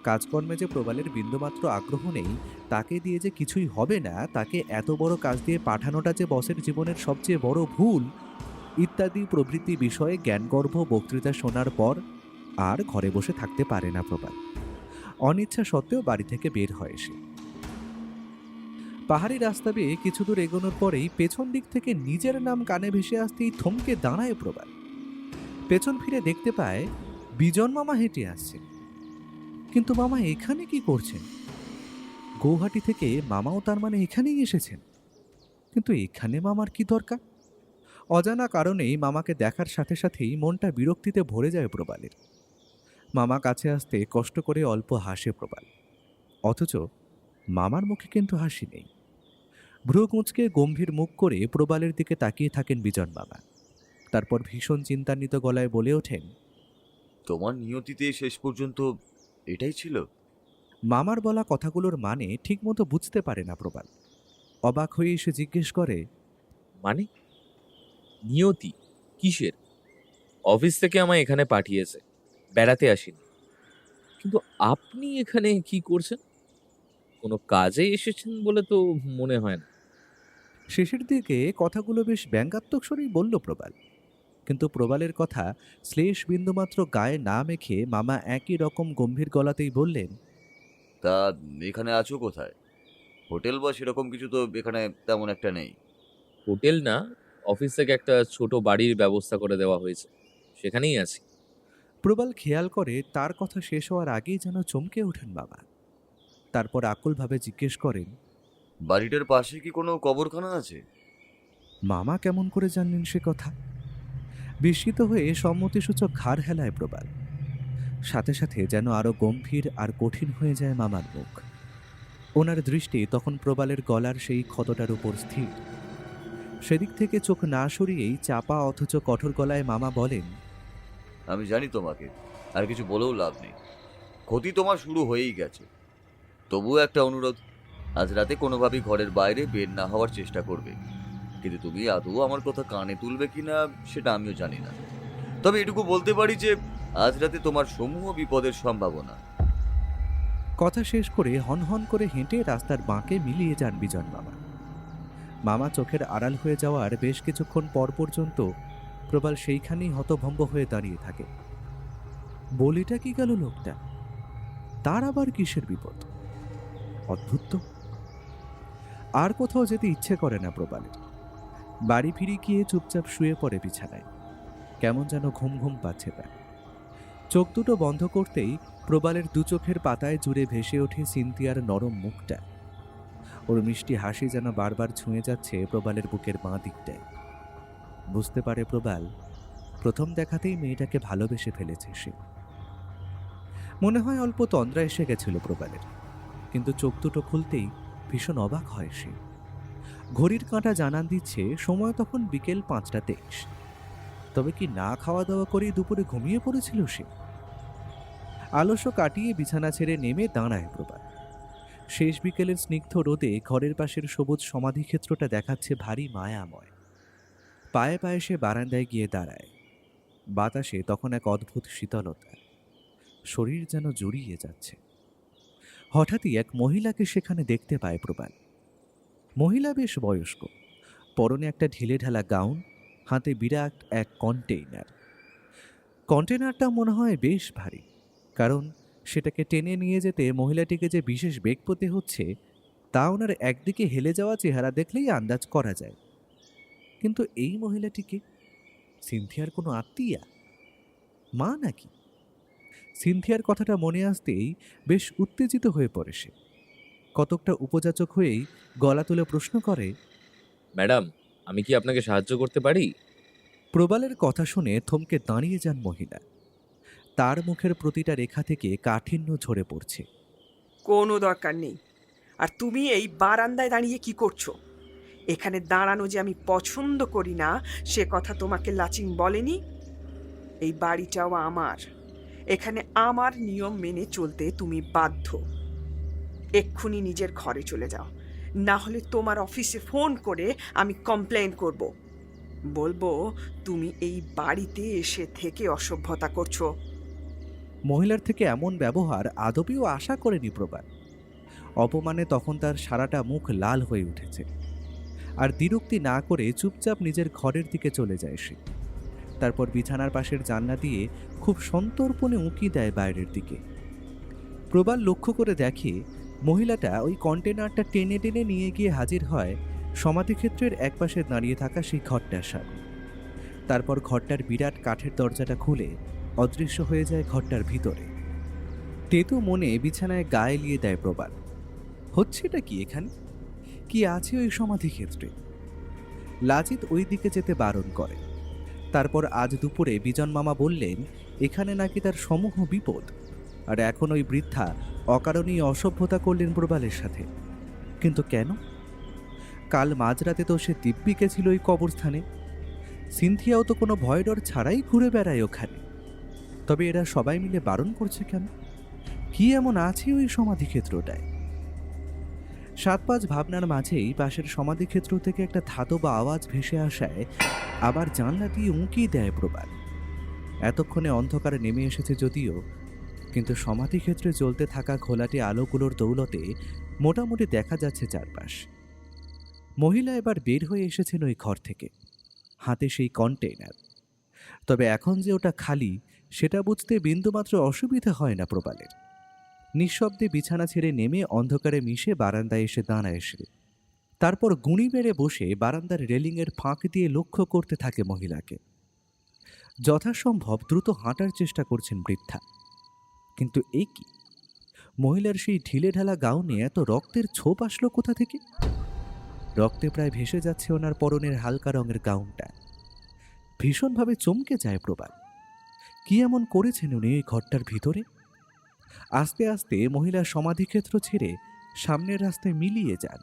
Speaker 2: কাজকর্মে যে প্রবালের বিন্দুমাত্র আগ্রহ নেই, তাকে দিয়ে যে কিছুই হবে না, তাকে এত বড় কাজ দিয়ে পাঠানোটা যে বসের জীবনের সবচেয়ে বড় ভুল, ইত্যাদি প্রভৃতি বিষয়ে জ্ঞানগর্ভ বক্তৃতা শোনার পর আর ঘরে বসে থাকতে পারে না প্রবাল। অনিচ্ছা সত্ত্বেও বাড়ি থেকে বের হয় সে। পাহাড়ি রাস্তা বেয়ে কিছু দূর এগোনোর পরেই পেছন দিক থেকে নিজের নাম কানে ভেসে আসতেই থমকে দাঁড়ায় প্রবাল। পেছন ফিরে দেখতে পায় বিজন মামা হেঁটে আসছে। কিন্তু মামা এখানে কি করছেন? গৌহাটি থেকে মামাও তার মানে এখানেই এসেছেন। কিন্তু এখানে মামার কি দরকার? অজানা কারণেই মামাকে দেখার সাথে সাথেই মনটা বিরক্তিতে ভরে যায় প্রবালের। মামা কাছে আসতে কষ্ট করে অল্প হাসে প্রবাল, অথচ মামার মুখে কিন্তু হাসি নেই। ভ্রু কুঁচকে গম্ভীর মুখ করে প্রবালের দিকে তাকিয়ে থাকেন বিজন মামা। তারপর ভীষণ চিন্তান্বিত গলায় বলে ওঠেন,
Speaker 3: তোমার নিয়তিতে শেষ পর্যন্ত এটাই ছিল?
Speaker 2: মামার বলা কথাগুলোর মানে ঠিকমতো বুঝতে পারে না প্রবাল। অবাক হয়ে এসে জিজ্ঞেস করে,
Speaker 4: মানে নিয়তি কিসের? অফিস থেকে আমায় এখানে পাঠিয়েছে, বেড়াতে আসিনি। কিন্তু আপনি এখানে কি করছেন? কোনো কাজে এসেছেন বলে তো মনে হয় না।
Speaker 2: শেষের দিকে কথাগুলো বেশ ব্যঙ্গাত্মক স্বরেই বলল প্রবাল। কিন্তু প্রবালের কথা শ্লেষ বিন্দুমাত্র গায়ে না মেখে মামা একই রকম গম্ভীর গলাতেই বললেন,
Speaker 3: তা এখানে আছো কোথায়? হোটেল বা সেরকম কিছু তো এখানে তেমন একটা নেই।
Speaker 4: হোটেল না, অফিস থেকে একটা ছোট বাড়ির ব্যবস্থা করে দেওয়া হয়েছে, সেখানেই আছি।
Speaker 2: প্রবাল খেয়াল করে তার কথা শেষ হওয়ার আগেই যেন চমকে ওঠেন মামা। তারপর আকুলভাবে জিজ্ঞেস করেন,
Speaker 3: বাড়িটার পাশে কি কোনো কবরখানা আছে?
Speaker 2: মামা কেমন করে জানলেন সে কথা? বিস্মিত হয়ে সম্মতিসূচক ঘাড় হেলায় প্রবাল। সাথে সাথে যেন আরো গম্ভীর আর কঠিন হয়ে যায় মামার মুখ। ওনার দৃষ্টি তখন প্রবালের গলার সেই ক্ষতটার উপর স্থির। সেদিক থেকে চোখ না সরিয়েই চাপা অথচ কঠোর গলায় মামা বলেন,
Speaker 3: আমি জানি তোমাকে, আর কিছু বলেও লাভ নেই। ক্ষতি তোমার শুরু হয়েই গেছে। তবুও একটা অনুরোধ, আজ রাতে কোনোভাবেই ঘরের বাইরে বের না হওয়ার চেষ্টা করবে। কিন্তু তুমি আদৌ আমার কথা কানে তুলবে কিনা সেটা আমিও জানি না। তবে এটুকু বলতে পারি যে আজ রাতে তোমার সমূহ বিপদের সম্ভাবনা।
Speaker 2: কথা শেষ করে হনহন করে হেঁটে রাস্তার বাঁকে মিলিয়ে যান বিজন মামা। মামা চোখের আড়াল হয়ে যাওয়ার বেশ কিছুক্ষণ পর পর্যন্ত প্রবাল সেইখানেই হতভম্ব হয়ে দাঁড়িয়ে থাকে। বলিটা কি গেল লোকটা? তার আবার কিসের বিপদ? অদ্ভুত তো। আর কোথাও যেতে ইচ্ছে করে না প্রবালের। বাড়ি ফিরে গিয়ে চুপচাপ শুয়ে পড়ে বিছানায়। কেমন যেন ঘুম ঘুম পাচ্ছে তার। চোখ দুটো বন্ধ করতেই প্রবালের দু চোখের পাতায় জুড়ে ভেসে ওঠে সিনথিয়ার নরম মুখটা। ওর মিষ্টি হাসি যেন বারবার ছুঁয়ে যাচ্ছে প্রবালের বুকের বাঁ দিকটায়। বুঝতে পারে প্রবাল, প্রথম দেখাতেই মেয়েটাকে ভালোবেসে ফেলেছে সে। মনে হয় অল্প তন্দ্রা এসে গেছিল প্রবালের, কিন্তু চোখ দুটো খুলতেই ভীষণ অবাক হয় সে। ঘড়ির কাঁটা জানান দিচ্ছে সময় তখন বিকেল 5টা 23। তবে কি না খাওয়া দাওয়া করেই দুপুরে ঘুমিয়ে পড়েছিল সে? আলস্য কাটিয়ে বিছানা ছেড়ে নেমে দাঁড়ায় প্রবাল। শেষ বিকেলের স্নিগ্ধ রোদে ঘরের পাশের সবুজ সমাধিক্ষেত্রটা দেখাচ্ছে ভারী মায়াময়। পায়ে পায়ে সে বারান্দায় গিয়ে দাঁড়ায়। বাতাসে তখন এক অদ্ভুত শীতলতা, শরীর যেন জড়িয়ে যাচ্ছে। হঠাৎই এক মহিলাকে সেখানে দেখতে পায় প্রবাল। মহিলা বেশ বয়স্ক, পরনে একটা ঢিলেঢালা গাউন, হাতে বিরাট এক কন্টেইনার। কন্টেইনারটা মনে হয় বেশ ভারী, কারণ সেটাকে টেনে নিয়ে যেতে মহিলাটিকে যে বিশেষ বেগ পেতে হচ্ছে তা ওনার একদিকে হেলে যাওয়া চেহারা দেখলেই আন্দাজ করা যায়। কিন্তু এই মহিলাটিকে সিনথিয়ার কোনো আত্মীয়া, মা নাকি? সিনথিয়ার কথাটা মনে আসতেই বেশ উত্তেজিত হয়ে পড়ে সে। কতকটা উপযাচক হয়েই গলা তুলে প্রশ্ন করে,
Speaker 4: ম্যাডাম, আমি কি আপনাকে সাহায্য করতে পারি?
Speaker 2: প্রবালের কথা শুনে থমকে দাঁড়িয়ে যান মহিলা। তার মুখের প্রতিটা রেখা থেকে কাঠিন্য ঝরে পড়ছে।
Speaker 8: কোনো দরকার নেই। আর তুমি এই বারান্দায় দাঁড়িয়ে কি করছো? এখানে দাঁড়ানো যে আমি পছন্দ করি না সে কথা তোমাকে লাচিং বলেনি? এই বাড়িটাও আমার, এখানে আমার নিয়ম মেনে চলতে তুমি বাধ্য। এক্ষুনি নিজের ঘরে চলে যাও, না হলে তোমার অফিসে ফোন করে আমি কমপ্লেন করব। বলবো তুমি এই বাড়িতে এসে থেকে অসভ্যতা করছো।
Speaker 2: মহিলার থেকে এমন ব্যবহার আদপেও আশা করেনি প্রবাল। অপমানে তখন তার সারাটা মুখ লাল হয়ে উঠেছে। আর দ্বিরুক্তি না করে চুপচাপ নিজের ঘরের দিকে চলে যায় সে। তারপর বিছানার পাশের জানলা দিয়ে খুব সন্তর্পণে উঁকি দেয় বাইরের দিকে। প্রবাল লক্ষ্য করে দেখে মহিলাটা ওই কন্টেনারটা টেনে টেনে নিয়ে গিয়ে হাজির হয় সমাধিক্ষেত্রের একপাশে দাঁড়িয়ে থাকা সেই ঘরটার সামনে। তারপর ঘরটার বিরাট কাঠের দরজাটা খুলে অদৃশ্য হয়ে যায় ঘরটার ভিতরে। তেতো মনে বিছানায় গায়ে এলিয়ে দেয় প্রবাল। হচ্ছেটা কি এখানে? কি আছে ওই সমাধিক্ষেত্রে? লাজিত ওই দিকে যেতে বারণ করে। তারপর আজ দুপুরে বিজন মামা বললেন এখানে নাকি তার সমূহ বিপদ, আর এখন ওই বৃদ্ধা অকারণেই অসভ্যতা করলেন প্রবালের সাথে। কিন্তু কেন? কাল মাঝরাতে তো সে দিব্যি গেছিল ওই কবরস্থানে। সিনথিয়াও তো কোনো ভয় ডর ছাড়াই ঘুরে বেড়ায় ওখানে। তবে এরা সবাই মিলে বারণ করছে কেন? কি এমন আছে ওই সমাধিক্ষেত্রটায়? 7-5 ভাবনার মাঝেই পাশের সমাধিক্ষেত্র থেকে একটা ধাতব আওয়াজ ভেসে আসায় আবার জানলা দিয়ে উঁকি দেয় প্রবাল। এতক্ষণে অন্ধকার নেমে এসেছে যদিও, কিন্তু সমাধিক্ষেত্রে জ্বলতে থাকা ঘোলাটে আলোগুলোর দৌলতে মোটামুটি দেখা যাচ্ছে চারপাশ। মহিলা এবার বের হয়ে এসেছেন ওই ঘর থেকে, হাতে সেই কন্টেইনার। তবে এখন যে ওটা খালি সেটা বুঝতে বিন্দুমাত্র অসুবিধা হয় না প্রবালের। নিঃশব্দে বিছানা ছেড়ে নেমে অন্ধকারে মিশে বারান্দায় এসে দাঁড়ায় সে। তারপর গুঁড়ি মেরে বসে বারান্দার রেলিংয়ের ফাঁক দিয়ে লক্ষ্য করতে থাকে মহিলাকে। যথাসম্ভব দ্রুত হাঁটার চেষ্টা করছেন বৃদ্ধা। কিন্তু এ কি? মহিলার সেই ঢিলে ঢালা গাউনে এত রক্তের ছোপ আসলো কোথা থেকে? রক্তে প্রায় ভেসে যাচ্ছে ওনার পরনের হালকা রঙের গাউনটা। ভীষণভাবে চমকে যায় প্রবাল। কি এমন করেছেন উনি এই ঘরটার ভিতরে? আস্তে আস্তে মহিলার সমাধিক্ষেত্র ছেড়ে সামনের রাস্তায় মিলিয়ে যান।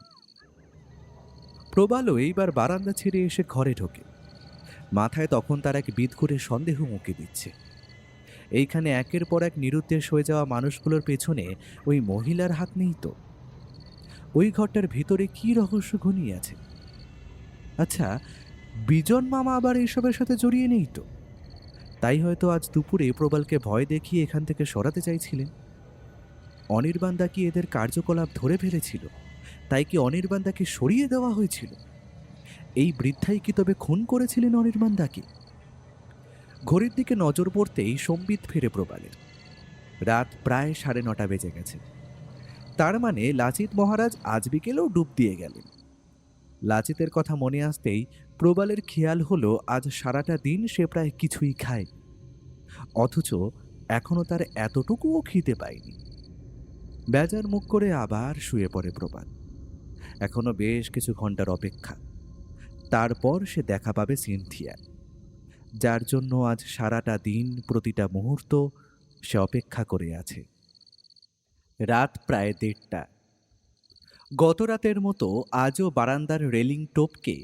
Speaker 2: প্রবালও এইবার বারান্দা ছেড়ে এসে ঘরে ঢোকে। মাথায় তখন তার এক বিদঘুরে সন্দেহ মুখে দিচ্ছে। এইখানে একের পর এক নিরুদ্দেশ হয়ে যাওয়া মানুষগুলোর পেছনে ওই মহিলার হাত নেই তো? ওই ঘরটার ভিতরে কি রহস্য ঘনিয়ে আছে? আচ্ছা, বিজন মামা আবার এইসবের সাথে জড়িয়ে নেই তো? তাই হয়তো আজ দুপুরে প্রবালকে ভয় দেখিয়ে এখান থেকে সরাতে চাইছিলেন। অনির্বাণদা কি এদের কার্যকলাপ ধরে ফেলেছিল? তাই কি অনির্বাণদাকে সরিয়ে দেওয়া হয়েছিল? এই বৃদ্ধাই কি তবে খুন করেছিলেন অনির্বাণদাকে? ঘড়ির দিকে নজর পড়তেই সম্বিত ফেরে প্রবালের। রাত প্রায় 9:30 বেজে গেছে। তার মানে লাচিত মহারাজ আজ বিকেলেও ডুব দিয়ে গেলেন। লাচিতের কথা মনে আসতেই প্রবালের খেয়াল হলো আজ সারাটা দিন সে প্রায় কিছুই খায়, অথচ এখনো তার এতটুকুও খিদে পায়নি। বেজার মুখ করে আবার শুয়ে পড়ে প্রবাল। এখনো বেশ কিছু ঘন্টার অপেক্ষা। তারপর সে দেখা পাবে সিনথিয়া, যার জন্য আজ সারাটা দিন প্রতিটা মুহূর্ত সে অপেক্ষা করে আছে। রাত প্রায় 1:30। গত রাতের মতো আজও বারান্দার রেলিং টপকে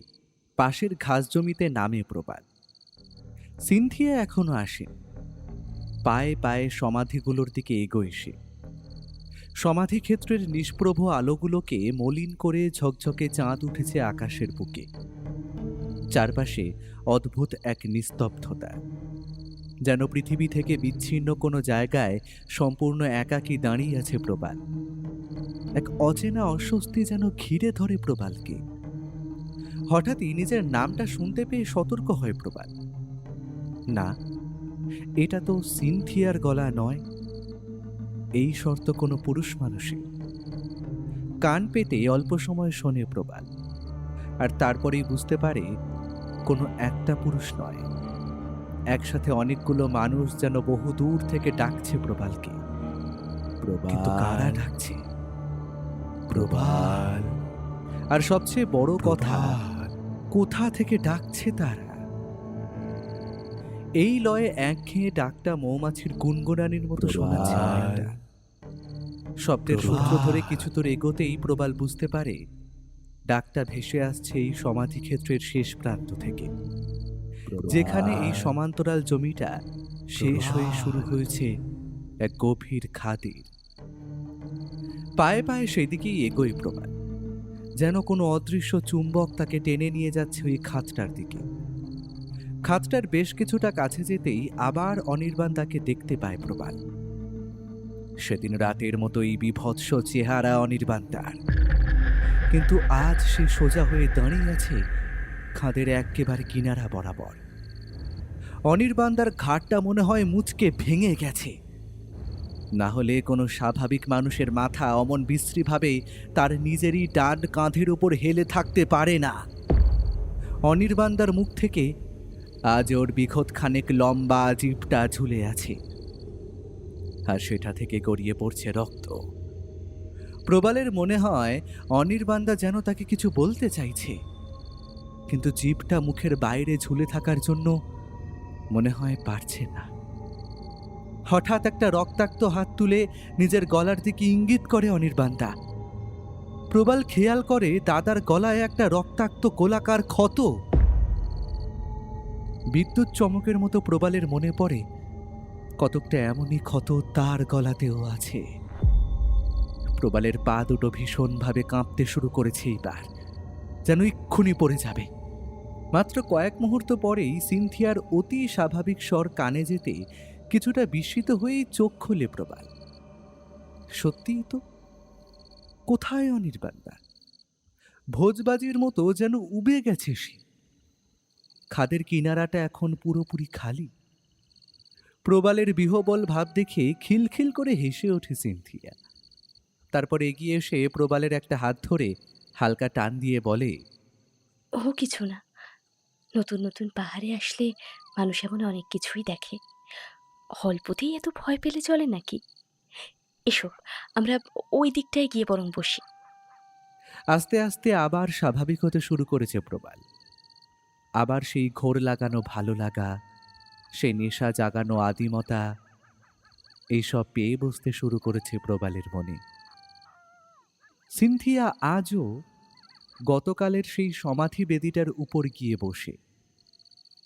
Speaker 2: পাশের ঘাস জমিতে নামে প্রবাল। সিনথিয়া এখনো আসে, পায়ে পায়ে সমাধিগুলোর দিকে এগোয় সে। সমাধিক্ষেত্রের নিষ্প্রভ আলোগুলোকে মলিন করে ঝকঝকে চাঁদ উঠেছে আকাশের বুকে। চারপাশে অদ্ভুত এক নিস্তব্ধতা, যেন পৃথিবী থেকে বিচ্ছিন্ন কোনো জায়গায় সম্পূর্ণ একাকী দাঁড়িয়ে আছে প্রবাল। এক অচেনা অস্বস্তি যেন ঘিরে ধরে প্রবালকে। হঠাৎই নিজের নামটা শুনতে পেয়ে সতর্ক হয় প্রবাল। না, এটা তো সিনথিয়ার গলা নয়। এই শর্ত কোনো পুরুষ মানুষের। কান পেতে অল্প সময় শোনে প্রবাল, আর তারপরেই বুঝতে পারে কোনো একটা পুরুষ নয়, একসাথে অনেকগুলো মানুষ যেন বহু দূর থেকে ডাকছে প্রবালকে। কিন্তু কারা ডাকছে? প্রবাল। আর সবচেয়ে বড় কথা, কোথা থেকে ডাকছে তারা? এই লয়ে একঘেয়ে ডাকটা মৌমাছির গুনগুনানির মতো শোনাচ্ছে অনেকটা। শব্দের সূত্র ধরে কিছু দূর এগোতেই প্রবাল বুঝতে পারে ডাকটা ভেসে আসছে এই সমাধিক্ষেত্রের শেষ প্রান্ত থেকে, যেখানে এই সমান্তরাল জমিটা শেষ হয়ে শুরু হয়েছে এক গভীর খাদের। পায়ে পায়ে সেদিকেই এগোয় প্রবাল, যেন কোনো অদৃশ্য চুম্বক তাকে টেনে নিয়ে যাচ্ছে ওই খাতটার দিকে। খাতটার বেশ কিছুটা কাছে যেতেই আবার অনির্বাণ তাকে দেখতে পায় প্রবাল। সেদিন রাতের মতোই বিভৎস চেহারা অনির্বাণ তার, কিন্তু আজ সে সোজা হয়ে দাঁড়িয়ে আছে খাদের একেবারে কিনারা বরাবর। অনির্বাণদার ঘাটটা মনে হয় মুচকে ভেঙে গেছে, না হলে কোনো স্বাভাবিক মানুষের মাথা অমন বিশ্রীভাবে তার নিজেরই ডান কাঁধের উপর হেলে থাকতে পারে না। অনির্বাণদার মুখ থেকে আজ ওর বিঘত খানেক লম্বা জিভটা ঝুলে আছে, আর সেটা থেকে গড়িয়ে পড়ছে রক্ত। প্রবালের মনে হয় অনির্বাণদা যেন তাকে কিছু বলতে চাইছে, কিন্তু জিভটা মুখের বাইরে ঝুলে থাকার জন্য মনে হয় পারছে না। হঠাৎ একটা রক্তাক্ত হাত তুলে নিজের গলার দিকে ইঙ্গিত করে অনির্বাণদা। প্রবাল খেয়াল করে দাদার গলায় একটা রক্তাক্ত গোলাকার ক্ষত। বিদ্যুৎ চমকের মতো প্রবালের মনে পড়ে কতকটা এমনই ক্ষত তার গলাতেও আছে। প্রবালের পা দুটো ভীষণভাবে কাঁপতে শুরু করেছে এইবার, যেন এক্ষুনি পড়ে যাবে। মাত্র কয়েক মুহূর্ত পরেই সিনথিয়ার অতি স্বাভাবিক স্বর কানে যেতে কিছুটা বিস্মিত হয়েই চোখ খুলে প্রবাল। সত্যিই তো, কোথায় অনির্বাণদা? ভোজবাজির মতো যেন উবে গেছে সে। খাদের কিনারাটা এখন পুরোপুরি খালি। প্রবালের বিহবল ভাব দেখে খিলখিল করে হেসে ওঠে সিনথিয়া। তারপর এগিয়ে এসে প্রবালের একটা হাত ধরে হালকা টান দিয়ে বলে,
Speaker 7: ও কিছু না। নতুন নতুন পাহাড়ে আসলে মানুষ এমন অনেক কিছুই দেখে, অল্পতেই এত ভয় পেলে চলে নাকি? এসো, আমরা ওই দিকটায় গিয়ে বরং বসি।
Speaker 2: আস্তে আস্তে আবার স্বাভাবিক হতে শুরু করেছে প্রবাল। আবার সেই ঘোর লাগানো ভালো লাগা, সেই নেশা জাগানো আদিমতা, এইসব পেয়ে বসতে শুরু করেছে প্রবালের মনে। সিনথিয়া আজও গতকালের সেই সমাধি বেদিটার উপর গিয়ে বসে।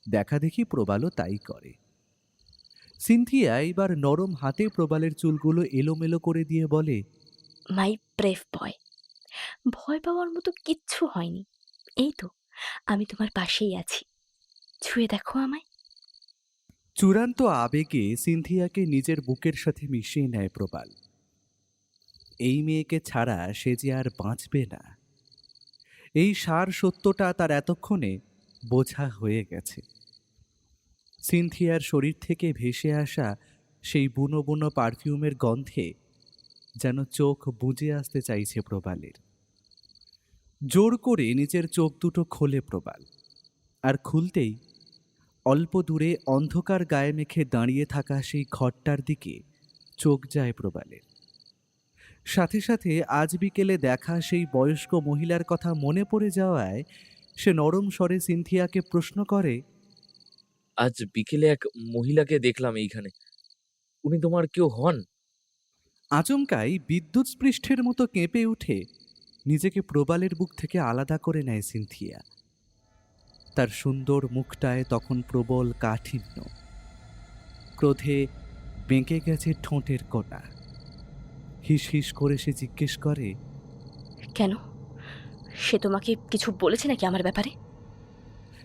Speaker 2: দেখা দেখি প্রবালও তাই করে। সিনথিয়া এবার নরম হাতে প্রবালের চুলগুলো এলোমেলো করে দিয়ে বলে,
Speaker 7: মাই ব্রেভ বয়, ভয় পাওয়ার মতো কিচ্ছু হয়নি। এই তো, আমি তোমার পাশেই আছি, ছুঁয়ে দেখো আমায়।
Speaker 2: চূড়ান্ত আবেগে সিনথিয়াকে নিজের বুকের সাথে মিশিয়ে নেয় প্রবাল। এই মেয়েকে ছাড়া সে যে আর বাঁচবে না, এই সার সত্যটা তার এতক্ষণে বোঝা হয়ে গেছে। সিনথিয়ার শরীর থেকে ভেসে আসা সেই বুনো বুনো পারফিউমের গন্ধে যেন চোখ বুজে আসতে চাইছে প্রবালের। জোর করে নিজের চোখ দুটো খোলে প্রবাল, আর খুলতেই অল্প দূরে অন্ধকার গায়ে মেখে দাঁড়িয়ে থাকা সেই ঘরটার দিকে চোখ যায় প্রবালের। সাথে সাথে আজ বিকেলে দেখা সেই বয়স্ক মহিলার কথা মনে পড়ে যাওয়ায় সে নরম স্বরে সিনথিয়াকে প্রশ্ন করে,
Speaker 4: আজ বিকেলে এক মহিলাকে দেখলাম এইখানে, উনি তোমার কেউ হন?
Speaker 2: আচমকাই বিদ্যুৎ স্পৃষ্টের মতো কেঁপে উঠে নিজেকে প্রবালের বুক থেকে আলাদা করে নেয় সিনথিয়া। তার সুন্দর মুখটায় তখন প্রবল কাঠিন্য, ক্রোধে বেঁকে গেছে ঠোঁটের কোণা। হিস হিস করে সে জিজ্ঞেস করে,
Speaker 7: কেন? সে তোমাকে কিছু বলেছে নাকি আমার ব্যাপারে?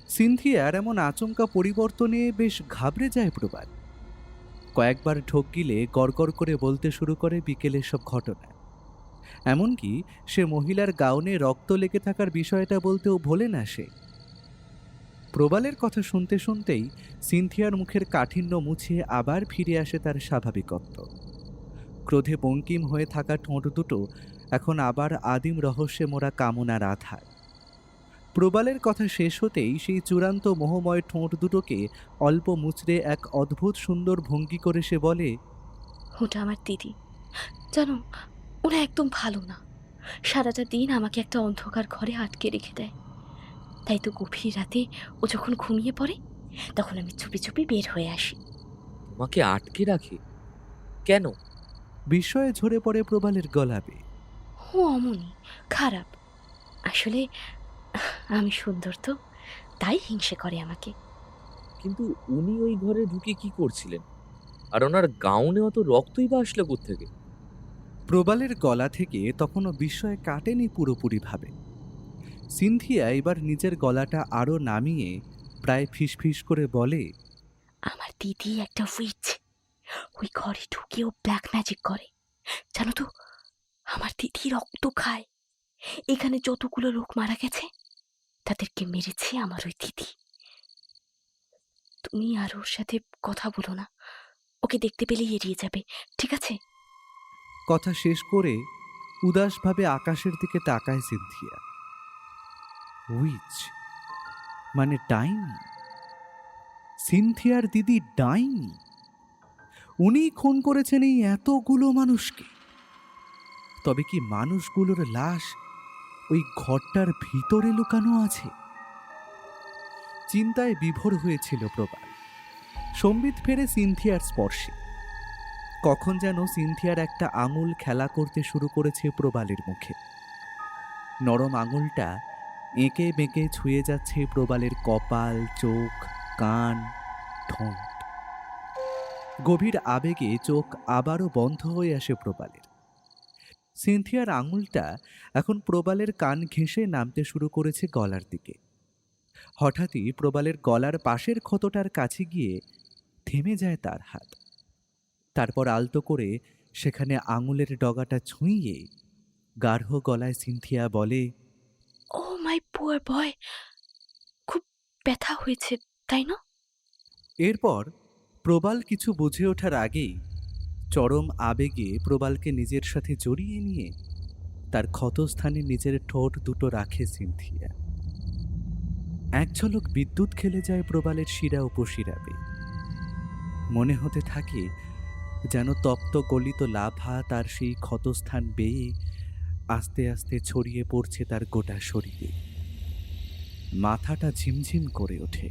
Speaker 2: সিনথিয়ার এমন আচমকা পরিবর্তনে বেশ ঘাবড়ে যায় প্রবাল। কয়েকবার ঢোক গিলে গড়গড় করে বলতে শুরু করে বিকেলের সব ঘটনা। এমনকি সে মহিলার গাউনে রক্ত লেগে থাকার বিষয়টা বলতেও ভোলে না সে। প্রবালের কথা শুনতে শুনতেই সিনথিয়ার মুখের কাঠিন্য মুছে আবার ফিরে আসে তার স্বাভাবিকত্ব। ক্রোধে বঙ্কিম হয়ে থাকা ঠোঁট দুটো এখন আবার আদিম রহস্যে মোড়া কামনার আধার। প্রবালের কথা শেষ হতেই সেই চূড়ান্ত মোহময় ঠোঁট দুটোকে অল্প মুচড়ে এক অদ্ভুত সুন্দর ভঙ্গি করে সে বলে,
Speaker 7: ওটা আমার দিদি। জানো, ওরা একদম ভালো না। সারাটা দিন আমাকে একটা অন্ধকার ঘরে আটকে রেখে দেয়। তাই তো গভীর রাতে ও যখন ঘুমিয়ে পড়ে তখন আমি চুপি চুপি বের হয়ে আসি।
Speaker 4: তোমাকে আটকে রাখে কেন?
Speaker 2: বিস্ময়ে ঝরে পড়ে প্রবালের গলাবে।
Speaker 7: ও অমনি খারাপ। আসলে আমি সুন্দর তো, তাই হিংসে করে আমাকে।
Speaker 4: কিন্তু উনি ওই ঘরে ঢুকে কি করছিলেন? আর ওনার গাউনে অত রক্তই বা আসলো কোত্থেকে?
Speaker 2: প্রবালের গলা থেকে তখনও বিস্ময় কাটেনি পুরোপুরিভাবে। সিনথিয়া এবার নিজের গলাটা আরও নামিয়ে প্রায় ফিসফিস করে বলে,
Speaker 7: আমার দিদি একটা উইচ। ওই ঘরে ঢুকেও ব্ল্যাক ম্যাজিক করে। জানো তো, আমার দিদি রক্ত খায়। এখানে যতগুলো লোক মারা গেছে তাদেরকে মেরেছে আমার ওই দিদি। তুমি আর ওর সাথে কথা বলো না। ওকে দেখতে পেলেই এড়িয়ে যাবে, ঠিক আছে?
Speaker 2: কথা শেষ করে উদাসভাবে আকাশের দিকে তাকায় সিনথিয়া। উইচ মানে ডাইনি। সিনথিয়ার দিদি ডাইনি। উনি খুন করেছেন এই এতগুলো মানুষকে। তবে কি মানুষগুলোর লাশ ওই ঘরটার ভিতরে লুকানো আছে? চিন্তায় বিভোর হয়েছিল প্রবাল। সম্বিত ফেরে সিনথিয়ার স্পর্শে। কখন যেন সিনথিয়ার একটা আঙুল খেলা করতে শুরু করেছে প্রবালের মুখে। নরম আঙুলটা এঁকে বেঁকে ছুঁয়ে যাচ্ছে প্রবালের কপাল, চোখ, কান, ঠোঁট। গভীর আবেগে চোখ আবারও বন্ধ হয়ে আসে প্রবালের। সিনথিয়ার আঙুলটা এখন প্রবালের কান ঘেঁষে নামতে শুরু করেছে গলার দিকে। হঠাৎই প্রবালের গলার পাশের ক্ষতটার কাছে গিয়ে থেমে যায় তার হাত। তারপর আলতো করে সেখানে আঙুলের ডগাটা ছুঁইয়ে গাঢ় গলায় সিনথিয়া বলে,
Speaker 7: ও মাই পুয়ার বয়, খুব ব্যথা হয়েছে তাই না?
Speaker 2: এরপর প্রবাল কিছু বুঝে ওঠার আগেই চরম আবেগে প্রবালকে নিজের সাথে জড়িয়ে নিয়ে তার ক্ষতস্থানে নিজের ঠোঁট দুটো রাখে সিনথিয়া। এক ঝলক বিদ্যুৎ খেলে যায় প্রবালের শিরা উপশিরাবে। মনে হতে থাকে যেন তপ্ত গলিত লাভা তার সেই ক্ষতস্থান বেয়ে আস্তে আস্তে ছড়িয়ে পড়ছে তার গোটা শরীরে। মাথাটা ঝিমঝিম করে ওঠে।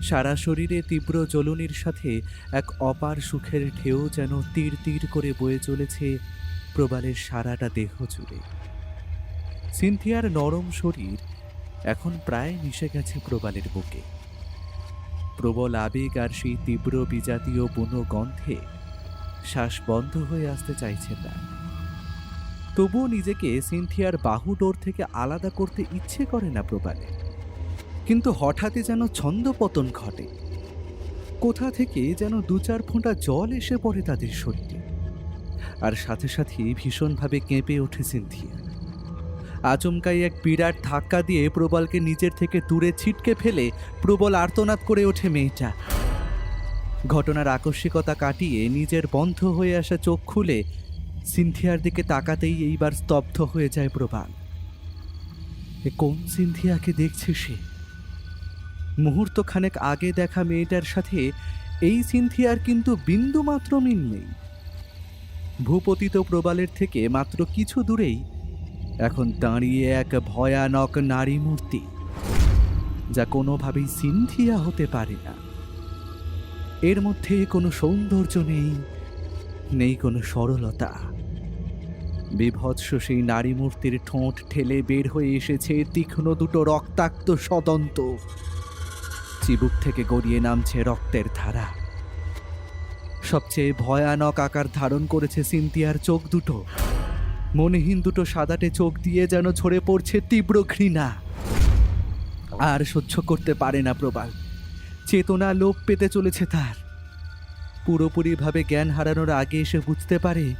Speaker 2: সারা শরীরে তীব্র জ্বলুনির সাথে এক অপার সুখের ঢেউ যেন তীর তীর করে বয়ে চলেছে প্রবালের সারাটা দেহ জুড়ে। সিনথিয়ার নরম শরীর এখন প্রায় মিশে গেছে প্রবালের বুকে। প্রবল আবেগ আর সেই তীব্র বিজাতীয় বুনো গন্ধে শ্বাস বন্ধ হয়ে আসতে চাইছে তার। তবুও নিজেকে সিনথিয়ার বাহু ডোর থেকে আলাদা করতে ইচ্ছে করে না প্রবালের। কিন্তু হঠাৎই যেন ছন্দপতন ঘটে। কোথা থেকে যেন দু চার ফোঁটা জল এসে পড়ে তাদের শরীরে। আর সাথে সাথেই ভীষণভাবে কেঁপে ওঠে সিনথিয়া। আচমকাই এক বিরাট ধাক্কা দিয়ে প্রবলকে নিজের থেকে দূরে ছিটকে ফেলে প্রবল আর্তনাদ করে ওঠে মেয়েটা। ঘটনার আকস্মিকতা কাটিয়ে নিজের বন্ধ হয়ে আসা চোখ খুলে সিনথিয়ার দিকে তাকাতেই এইবার স্তব্ধ হয়ে যায় প্রবাল। এ কোন সিনথিয়াকে দেখছে সে? মুহূর্তখানেক আগে দেখা মেয়েটার সাথে এই সিনথিয়ার কিন্তু বিন্দুমাত্র মিল নেই। ভূপতিত প্রবালের থেকে মাত্র কিছু দূরেই এখন দাঁড়িয়ে এক ভয়ানক নারী মূর্তি, যা কোনোভাবেই সিনথিয়া হতে পারে না। এর মধ্যে কোনো সৌন্দর্য নেই, নেই কোনো সরলতা। বিভৎস সেই নারী মূর্তির ঠোঁট ঠেলে বের হয়ে এসেছে তীক্ষ্ণ দুটো রক্তাক্ত সদন্ত। চিবুক থেকে গড়িয়ে নামছে রক্তের ধারা। সবচেয়ে ভয়ানক আকার ধারণ করেছে সিনথিয়ার চোখ দুটো। মনেহীন দুটো সাদাটে চোখ দিয়ে যেন ঝরে পড়ছে তীব্র ঘৃণা। আর সহ্য করতে পারে না প্রবাল। চেতনা লোপ পেতে চলেছে তার। পুরোপুরিভাবে জ্ঞান হারানোর আগে এসে বুঝতে পারে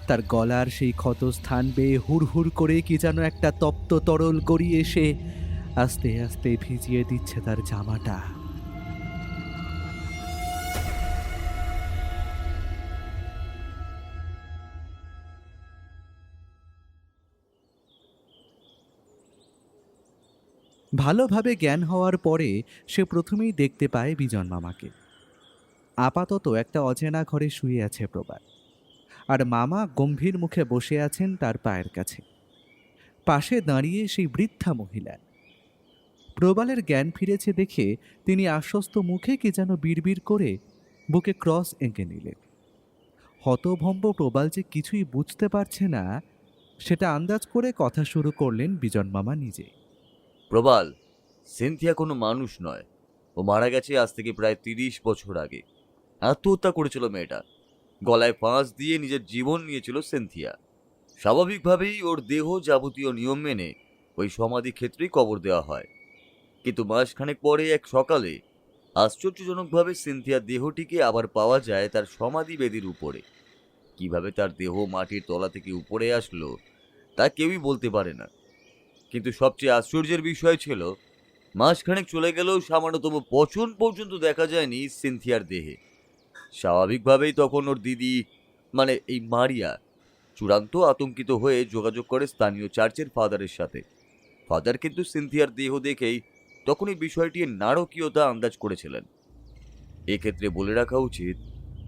Speaker 2: তার গলার সেই ক্ষত স্থান বেয়ে হুড় করে কি যেন একটা তপ্ত তরল গড়িয়ে এসে আস্তে আস্তে ভিজিয়ে দিচ্ছে তার জামাটা। ভালোভাবে জ্ঞান হওয়ার পরে সে প্রথমেই দেখতে পায় বিজন মামাকে। আপাতত একটা অচেনা ঘরে শুয়ে আছে প্রবাল, আর মামা গম্ভীর মুখে বসে আছেন তার পায়ের কাছে। পাশে দাঁড়িয়ে সেই বৃদ্ধা মহিলা। প্রবালের জ্ঞান ফিরেছে দেখে তিনি আশ্বস্ত মুখে কি যেন বিড়বিড় করে বুকে ক্রস এঁকে নিলেন। হতভম্ব প্রবাল যে কিছুই বুঝতে পারছে না সেটা আন্দাজ করে কথা শুরু করলেন বিজন মামা নিজে।
Speaker 3: প্রবাল, সিনথিয়া কোনো মানুষ নয়। ও মারা গেছে আজ থেকে প্রায় 30 বছর আগে। আত্মহত্যা করেছিল মেয়েটা। গলায় ফাঁস দিয়ে নিজের জীবন নিয়েছিল সিনথিয়া। স্বাভাবিকভাবেই ওর দেহ যাবতীয় নিয়ম মেনে ওই সমাধি ক্ষেত্রেই কবর দেওয়া হয়। কিন্তু মাসখানেক পরে এক সকালে আশ্চর্যজনকভাবে সিনথিয়ার দেহটিকে আবার পাওয়া যায় তার সমাধি বেদির উপরে। কিভাবে তার দেহ মাটির তলা থেকে উপরে আসলো তা কেউই বলতে পারে না। কিন্তু সবচেয়ে আশ্চর্যের বিষয় ছিল মাসখানেক চলে গেলেও সামান্যতম পচন পর্যন্ত দেখা যায়নি সিনথিয়ার দেহে। স্বাভাবিকভাবেই তখন ওর দিদি মানে এই মারিয়া চূড়ান্ত আতঙ্কিত হয়ে যোগাযোগ করে স্থানীয় চার্চের ফাদারের সাথে। ফাদার কিন্তু সিনথিয়ার দেহ দেখেই তখনই বিষয়টির নারকীয়তা আন্দাজ করেছিলেন। এক্ষেত্রে বলে রাখা উচিত,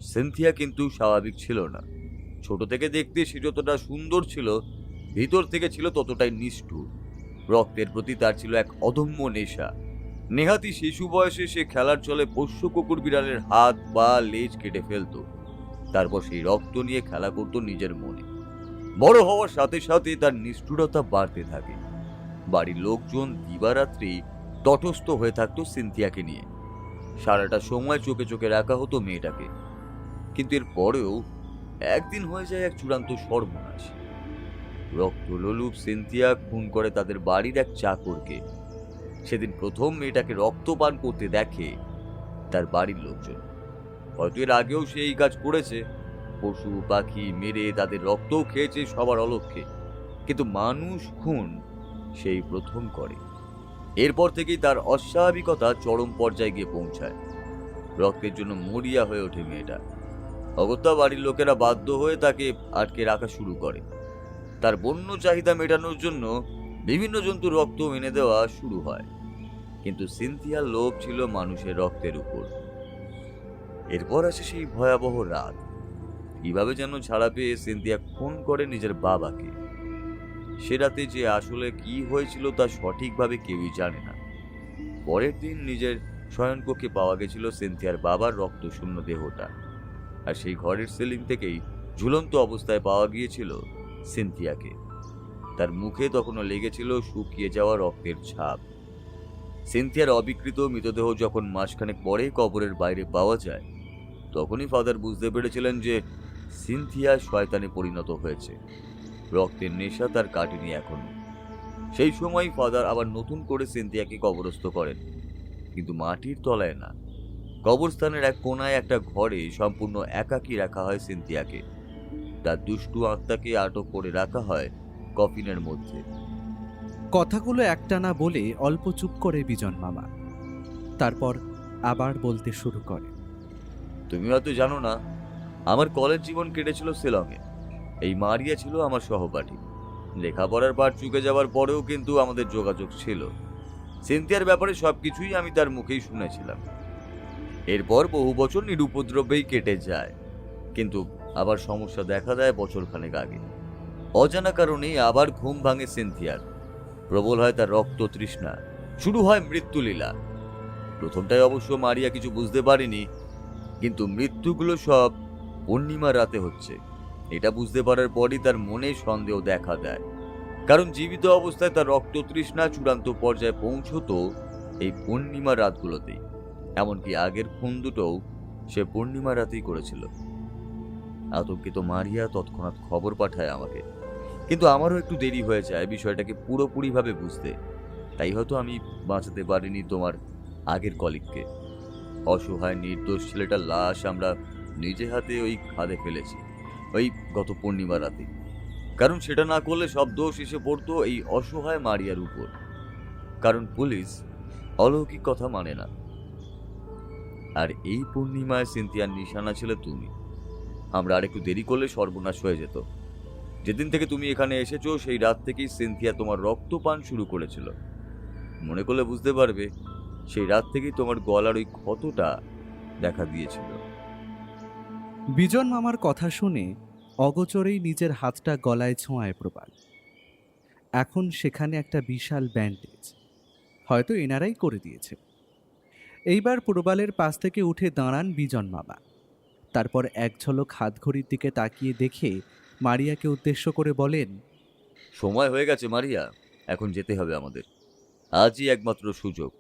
Speaker 3: সিনথিয়া কিন্তু স্বাভাবিক ছিল না। ছোট থেকে দেখতে সে যতটা সুন্দর ছিল, ভিতর থেকে ছিল ততটাই নিষ্ঠুর। রক্তের প্রতি তার ছিল এক অদম্য নেশা। নেহাতি শিশু বয়সে সে খেলার চলে পোষ্য কুকুর বিড়ালের হাত পা লেজ কেটে ফেলত। তারপর সেই রক্ত নিয়ে খেলা করত নিজের মনে। বড় হওয়ার সাথে সাথে তার নিষ্ঠুরতা বাড়তে থাকে। বাড়ির লোকজন দিবারাত্রি তটস্থ হয়ে থাকতো সিনথিয়াকে নিয়ে। সারাটা সময় চোখে চোখে রাখা হতো মেয়েটাকে। কিন্তু এর পরেও একদিন হয়ে যায় এক চূড়ান্ত সর্বনাশ। রক্তলোলুপ সিনথিয়া খুন করে তাদের বাড়ির এক চাকরকে। সেদিন প্রথম মেয়েটাকে রক্তপান করতে দেখে তার বাড়ির লোকজন। হয়তো এর আগেও সে এই কাজ করেছে, পশু পাখি মেরে তাদের রক্তও খেয়েছে সবার অলক্ষ্যে, কিন্তু মানুষ খুন সেই প্রথম করে। এরপর থেকেই তার অস্বাভাবিকতা চরম পর্যায়ে গিয়ে পৌঁছায়। রক্তের জন্য মরিয়া হয়ে ওঠে মেয়েটা। অগত্যা বাড়ির লোকেরা বাধ্য হয়ে তাকে আটকে রাখা শুরু করে। তার বন্য চাহিদা মেটানোর জন্য বিভিন্ন জন্তুর রক্ত এনে দেওয়া শুরু হয়। কিন্তু সিনথিয়ার লোভ ছিল মানুষের রক্তের উপর। এরপর আসে সেই ভয়াবহ রাত। কিভাবে যেন ছাড়া পেয়ে সিনথিয়া খুন করে নিজের বাবাকে। সে রাতে যে আসলে কি হয়েছিল তা সঠিকভাবে কেউই জানে না। পরের দিন নিজের শয়নকক্ষে পাওয়া গেছিল সিনথিয়ার বাবার রক্তশূন্য দেহটা। আর সেই ঘরের সিলিং থেকেই ঝুলন্ত অবস্থায় পাওয়া গিয়েছিল সিনথিয়াকে। তার মুখে তখনও লেগেছিল শুকিয়ে যাওয়া রক্তের ছাপ। সিনথিয়ার অবিকৃত মৃতদেহ যখন মাসখানেক পরে কবরের বাইরে পাওয়া যায়, তখনই ফাদার বুঝতে পেরেছিলেন যে সিনথিয়া শয়তানে পরিণত হয়েছে। রক্তের নেশা তার কাটেনি এখনো। সেই সময় ফাদার আবার নতুন করে সিনথিয়াকে কবরস্থ করেন, কিন্তু মাটির তলায় না। কবরস্থানের এক কোনায় একটা ঘরে সম্পূর্ণ একাকী রাখা হয় সিনথিয়াকে। তার দুষ্টু আত্মাকে আটক করে রাখা হয় কফিনের মধ্যে।
Speaker 2: কথাগুলো একটানা বলে অল্প চুপ করে বিজন মামা। তারপর আবার বলতে শুরু করে।
Speaker 3: তুমি হয়তো জানো না, আমার কলেজ জীবন কেটেছিল শিলংয়ে। এই মারিয়া ছিল আমার সহপাঠী। লেখাপড়ার পাঠ চুকে যাওয়ার পরেও কিন্তু আমাদের যোগাযোগ ছিল। সিনথিয়ার ব্যাপারে সবকিছুই আমি তার মুখেই শুনেছিলাম। এরপর বহু বছর নিরুপদ্রবেই কেটে যায়, কিন্তু আবার সমস্যা দেখা দেয় বছরখানেক আগে। অজানা কারণেই আবার ঘুম ভাঙে সিনথিয়ার। প্রবল হয় তার রক্ত তৃষ্ণা, শুরু হয় মৃত্যুলীলা। প্রথমটায় অবশ্য মারিয়া কিছু বুঝতে পারেনি, কিন্তু মৃত্যুগুলো সব পূর্ণিমা রাতে হচ্ছে। এটা বুঝতে পারার পরই তার মনে সন্দেহ দেখা দেয়, কারণ জীবিত অবস্থায় তার রক্ত তৃষ্ণা চূড়ান্ত পর্যায়ে পৌঁছতো এই পূর্ণিমা রাতগুলোতেই। এমনকি আগের খুন দুটোও সে পূর্ণিমা রাতেই করেছিল। আতঙ্কিত মারিয়া তৎক্ষণাৎ খবর পাঠায় আমাকে, কিন্তু আমারও একটু দেরি হয়ে যায় বিষয়টাকে পুরোপুরিভাবে বুঝতে। তাই হয়তো আমি বাঁচাতে পারিনি তোমার আগের কলিগকে। অসহায় নির্দোষ ছেলেটার লাশ আমরা নিজে হাতে ওই খাদে ফেলেছি ওই গত পূর্ণিমা রাতে, কারণ সেটা না করলে সব দোষ এসে পড়তো এই অসহায় মারিয়ার উপর। কারণ পুলিশ অলৌকিক কথা মানে না। আর এই পূর্ণিমায় সিনথিয়ার নিশানা ছিল তুমি। আমরা আর একটু দেরি করলে সর্বনাশ হয়ে যেত। যেদিন থেকে তুমি এখানে এসেছো সেই রাত থেকেই সিনথিয়া তোমার রক্তপান শুরু করেছিল। মনে করলে বুঝতে পারবে সেই রাত থেকেই তোমার গলার ওই ক্ষতটা দেখা দিয়েছিল।
Speaker 2: বিজন মামার কথা শুনে অগোচরেই নিজের হাতটা গলায় ছোঁয়ায় প্রবাল। এখন সেখানে একটা বিশাল ব্যান্ডেজ, হয়তো এনারাই করে দিয়েছে। এইবার প্রবালের পাশ থেকে উঠে দাঁড়ান বিজন মামা। তারপর এক ঝলক হাতঘড়ির দিকে তাকিয়ে দেখে মারিয়াকে উদ্দেশ্য করে বলেন,
Speaker 3: সময় হয়ে গেছে মারিয়া, এখন যেতে হবে আমাদের। আজই একমাত্র সুযোগ,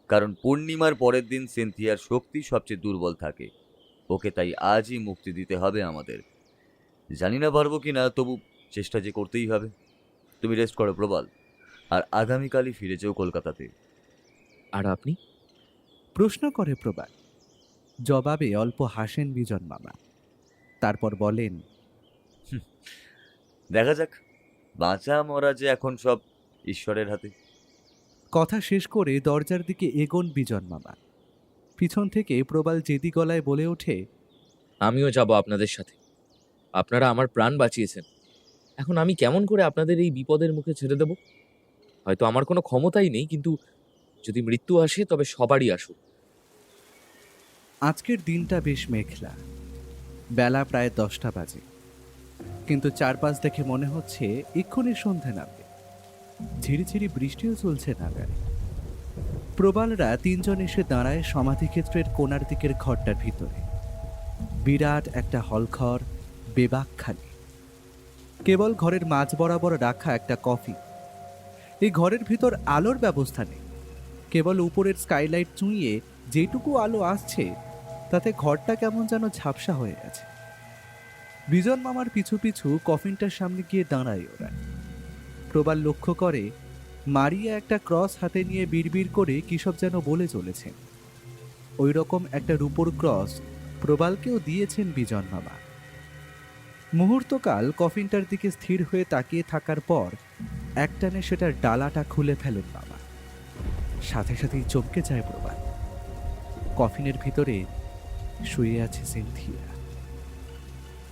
Speaker 3: কারণ পূর্ণিমার পরের দিন সিনথিয়ার শক্তি সবচেয়ে দুর্বল থাকে। ওকে তাই আজই মুক্তি দিতে হবে আমাদের। জানি না পারবো কি না, তবু চেষ্টা যে করতেই হবে। তুমি রেস্ট করো প্রবাল, আর আগামীকালই ফিরে যেও কলকাতাতে।
Speaker 4: আর আপনি?
Speaker 2: প্রশ্ন করে প্রবাল। জবাবে অল্প হাসেন বিজন মামা, তারপর বলেন,
Speaker 3: দেখা যাক, বাঁচা মরা যে এখন সব ঈশ্বরের হাতে।
Speaker 2: কথা শেষ করে দরজার দিকে এগোন বিজন মামা। পিছন থেকে প্রবাল জেদি গলায় বলে ওঠে,
Speaker 4: আমিও যাব আপনাদের সাথে। আপনারা আমার প্রাণ বাঁচিয়েছেন, এখন আমি কেমন করে আপনাদের এই বিপদের মুখে ছেড়ে দেব? হয়তো আমার কোনো ক্ষমতাই নেই, কিন্তু যদি মৃত্যু আসে তবে সবারই আসুক।
Speaker 2: আজকের দিনটা বেশ মেঘলা। বেলা প্রায় 10টা বাজে, কিন্তু চারপাশ দেখে মনে হচ্ছে এক্ষুনি সন্ধে নামবে। ঝিরিঝিরি বৃষ্টিও চলছে নাগারে। প্রবালরা তিনজন এসে দাঁড়ায় সমাধিক্ষেত্রের কোণার দিকের ঘরটার ভিতরে। বিরাট একটা হলঘর, বেবাক খালি। কেবল ঘরের মাঝ বরাবর রাখা একটা কফি। এই ঘরের ভিতর আলোর ব্যবস্থা নেই। কেবল উপরের স্কাইলাইট চুঁইয়ে যেটুকু আলো আসছে তাতে ঘরটা কেমন যেন ঝাপসা হয়ে গেছে। বিজন মামার পিছু পিছু কফিনটার সামনে গিয়ে দাঁড়ায় ওরা। প্রবাল লক্ষ্য করে মারিয়া একটা ক্রস হাতে নিয়ে বিড়বিড় করে কিসব যেন বলে চলেছেন। ওই রকম একটা রূপোর ক্রস প্রবালকেও দিয়েছেন বিজন মামা। মুহূর্তকাল কফিনটার দিকে স্থির হয়ে তাকিয়ে থাকার পর একটানে সেটার ডালাটা খুলে ফেলেন মামা। সাথে সাথেই চমকে যায় প্রবাল। কফিনের ভিতরে শুয়ে আছে সিনথিয়া।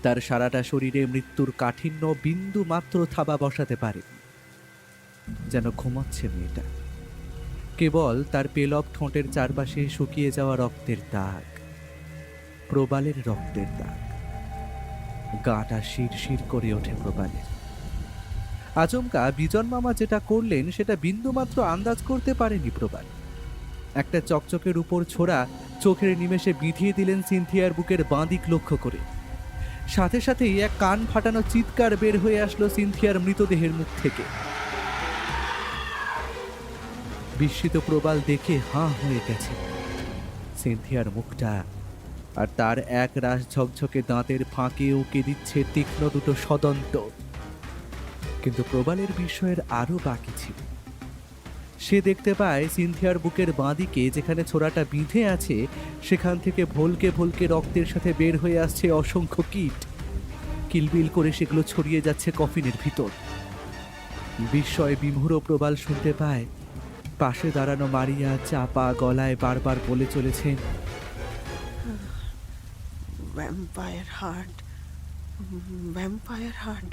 Speaker 2: তার সারাটা শরীরে মৃত্যুর কাঠিন্য বিন্দু মাত্র থাবা বসাতে পারে, যেন ঘুমাচ্ছে মেয়েটা। কেবল তার পেলব ঠোঁটের চারপাশে শুকিয়ে যাওয়া রক্তের দাগ, প্রবালের রক্তের দাগ। গাটা শিরশির করে ওঠে প্রবালের। আচমকা বিজন মামা যেটা করলেন সেটা বিন্দুমাত্র আন্দাজ করতে পারেনি প্রবাল। একটা চকচকের উপর ছোড়া চোখের নিমেষে বিঁধিয়ে দিলেন সিনথিয়ার বুকের বাঁ দিক লক্ষ্য করে। সাথে সাথেই এক কান ফাটানো চিৎকার বের হয়ে আসলো সিনথিয়ার মৃতদেহের মুখ থেকে। বিস্মিত প্রবাল দেখে হাঁ হয়ে গেছে সিনথিয়ার মুখটা, আর তার এক রাশ ঝকঝকে দাঁতের ফাঁকে উকে দিচ্ছে তীক্ষ্ণ দুটো সদন্ত। কিন্তু প্রবালের বিস্ময়ের আরো বাকি ছিল। সে দেখতে পায় সিনথিয়ার বুকের বাঁ দিকে যেখানে ছোড়াটা বিঁধে আছে সেখান থেকে ভলকে ভলকে রক্তের সাথে বের হয়ে আসছে অসংখ্য কীট। কিলবিল করে সেগুলো ছড়িয়ে যাচ্ছে কফিনের ভিতর। বিস্ময়ে বিমূঢ় প্রবাল শুনতে পায় পাশে দাঁড়ানো মারিয়া চাপা গলায় বারবার বলে চলেছেন,
Speaker 8: ভ্যাম্পায়ার হার্ট, ভ্যাম্পায়ার হার্ট।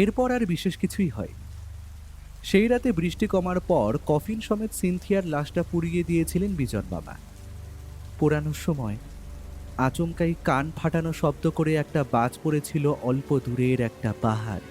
Speaker 2: এরপর আর বিশেষ কিছুই হয়। সেই রাতে বৃষ্টি কমার পর কফিন সমেত সিনথিয়ার লাশটা পুড়িয়ে দিয়েছিলেন বিজন বাবা। পোড়ানোর সময় আচমকাই কান ফাটানো শব্দ করে একটা বাজ পড়েছিল অল্প দূরের একটা পাহাড়।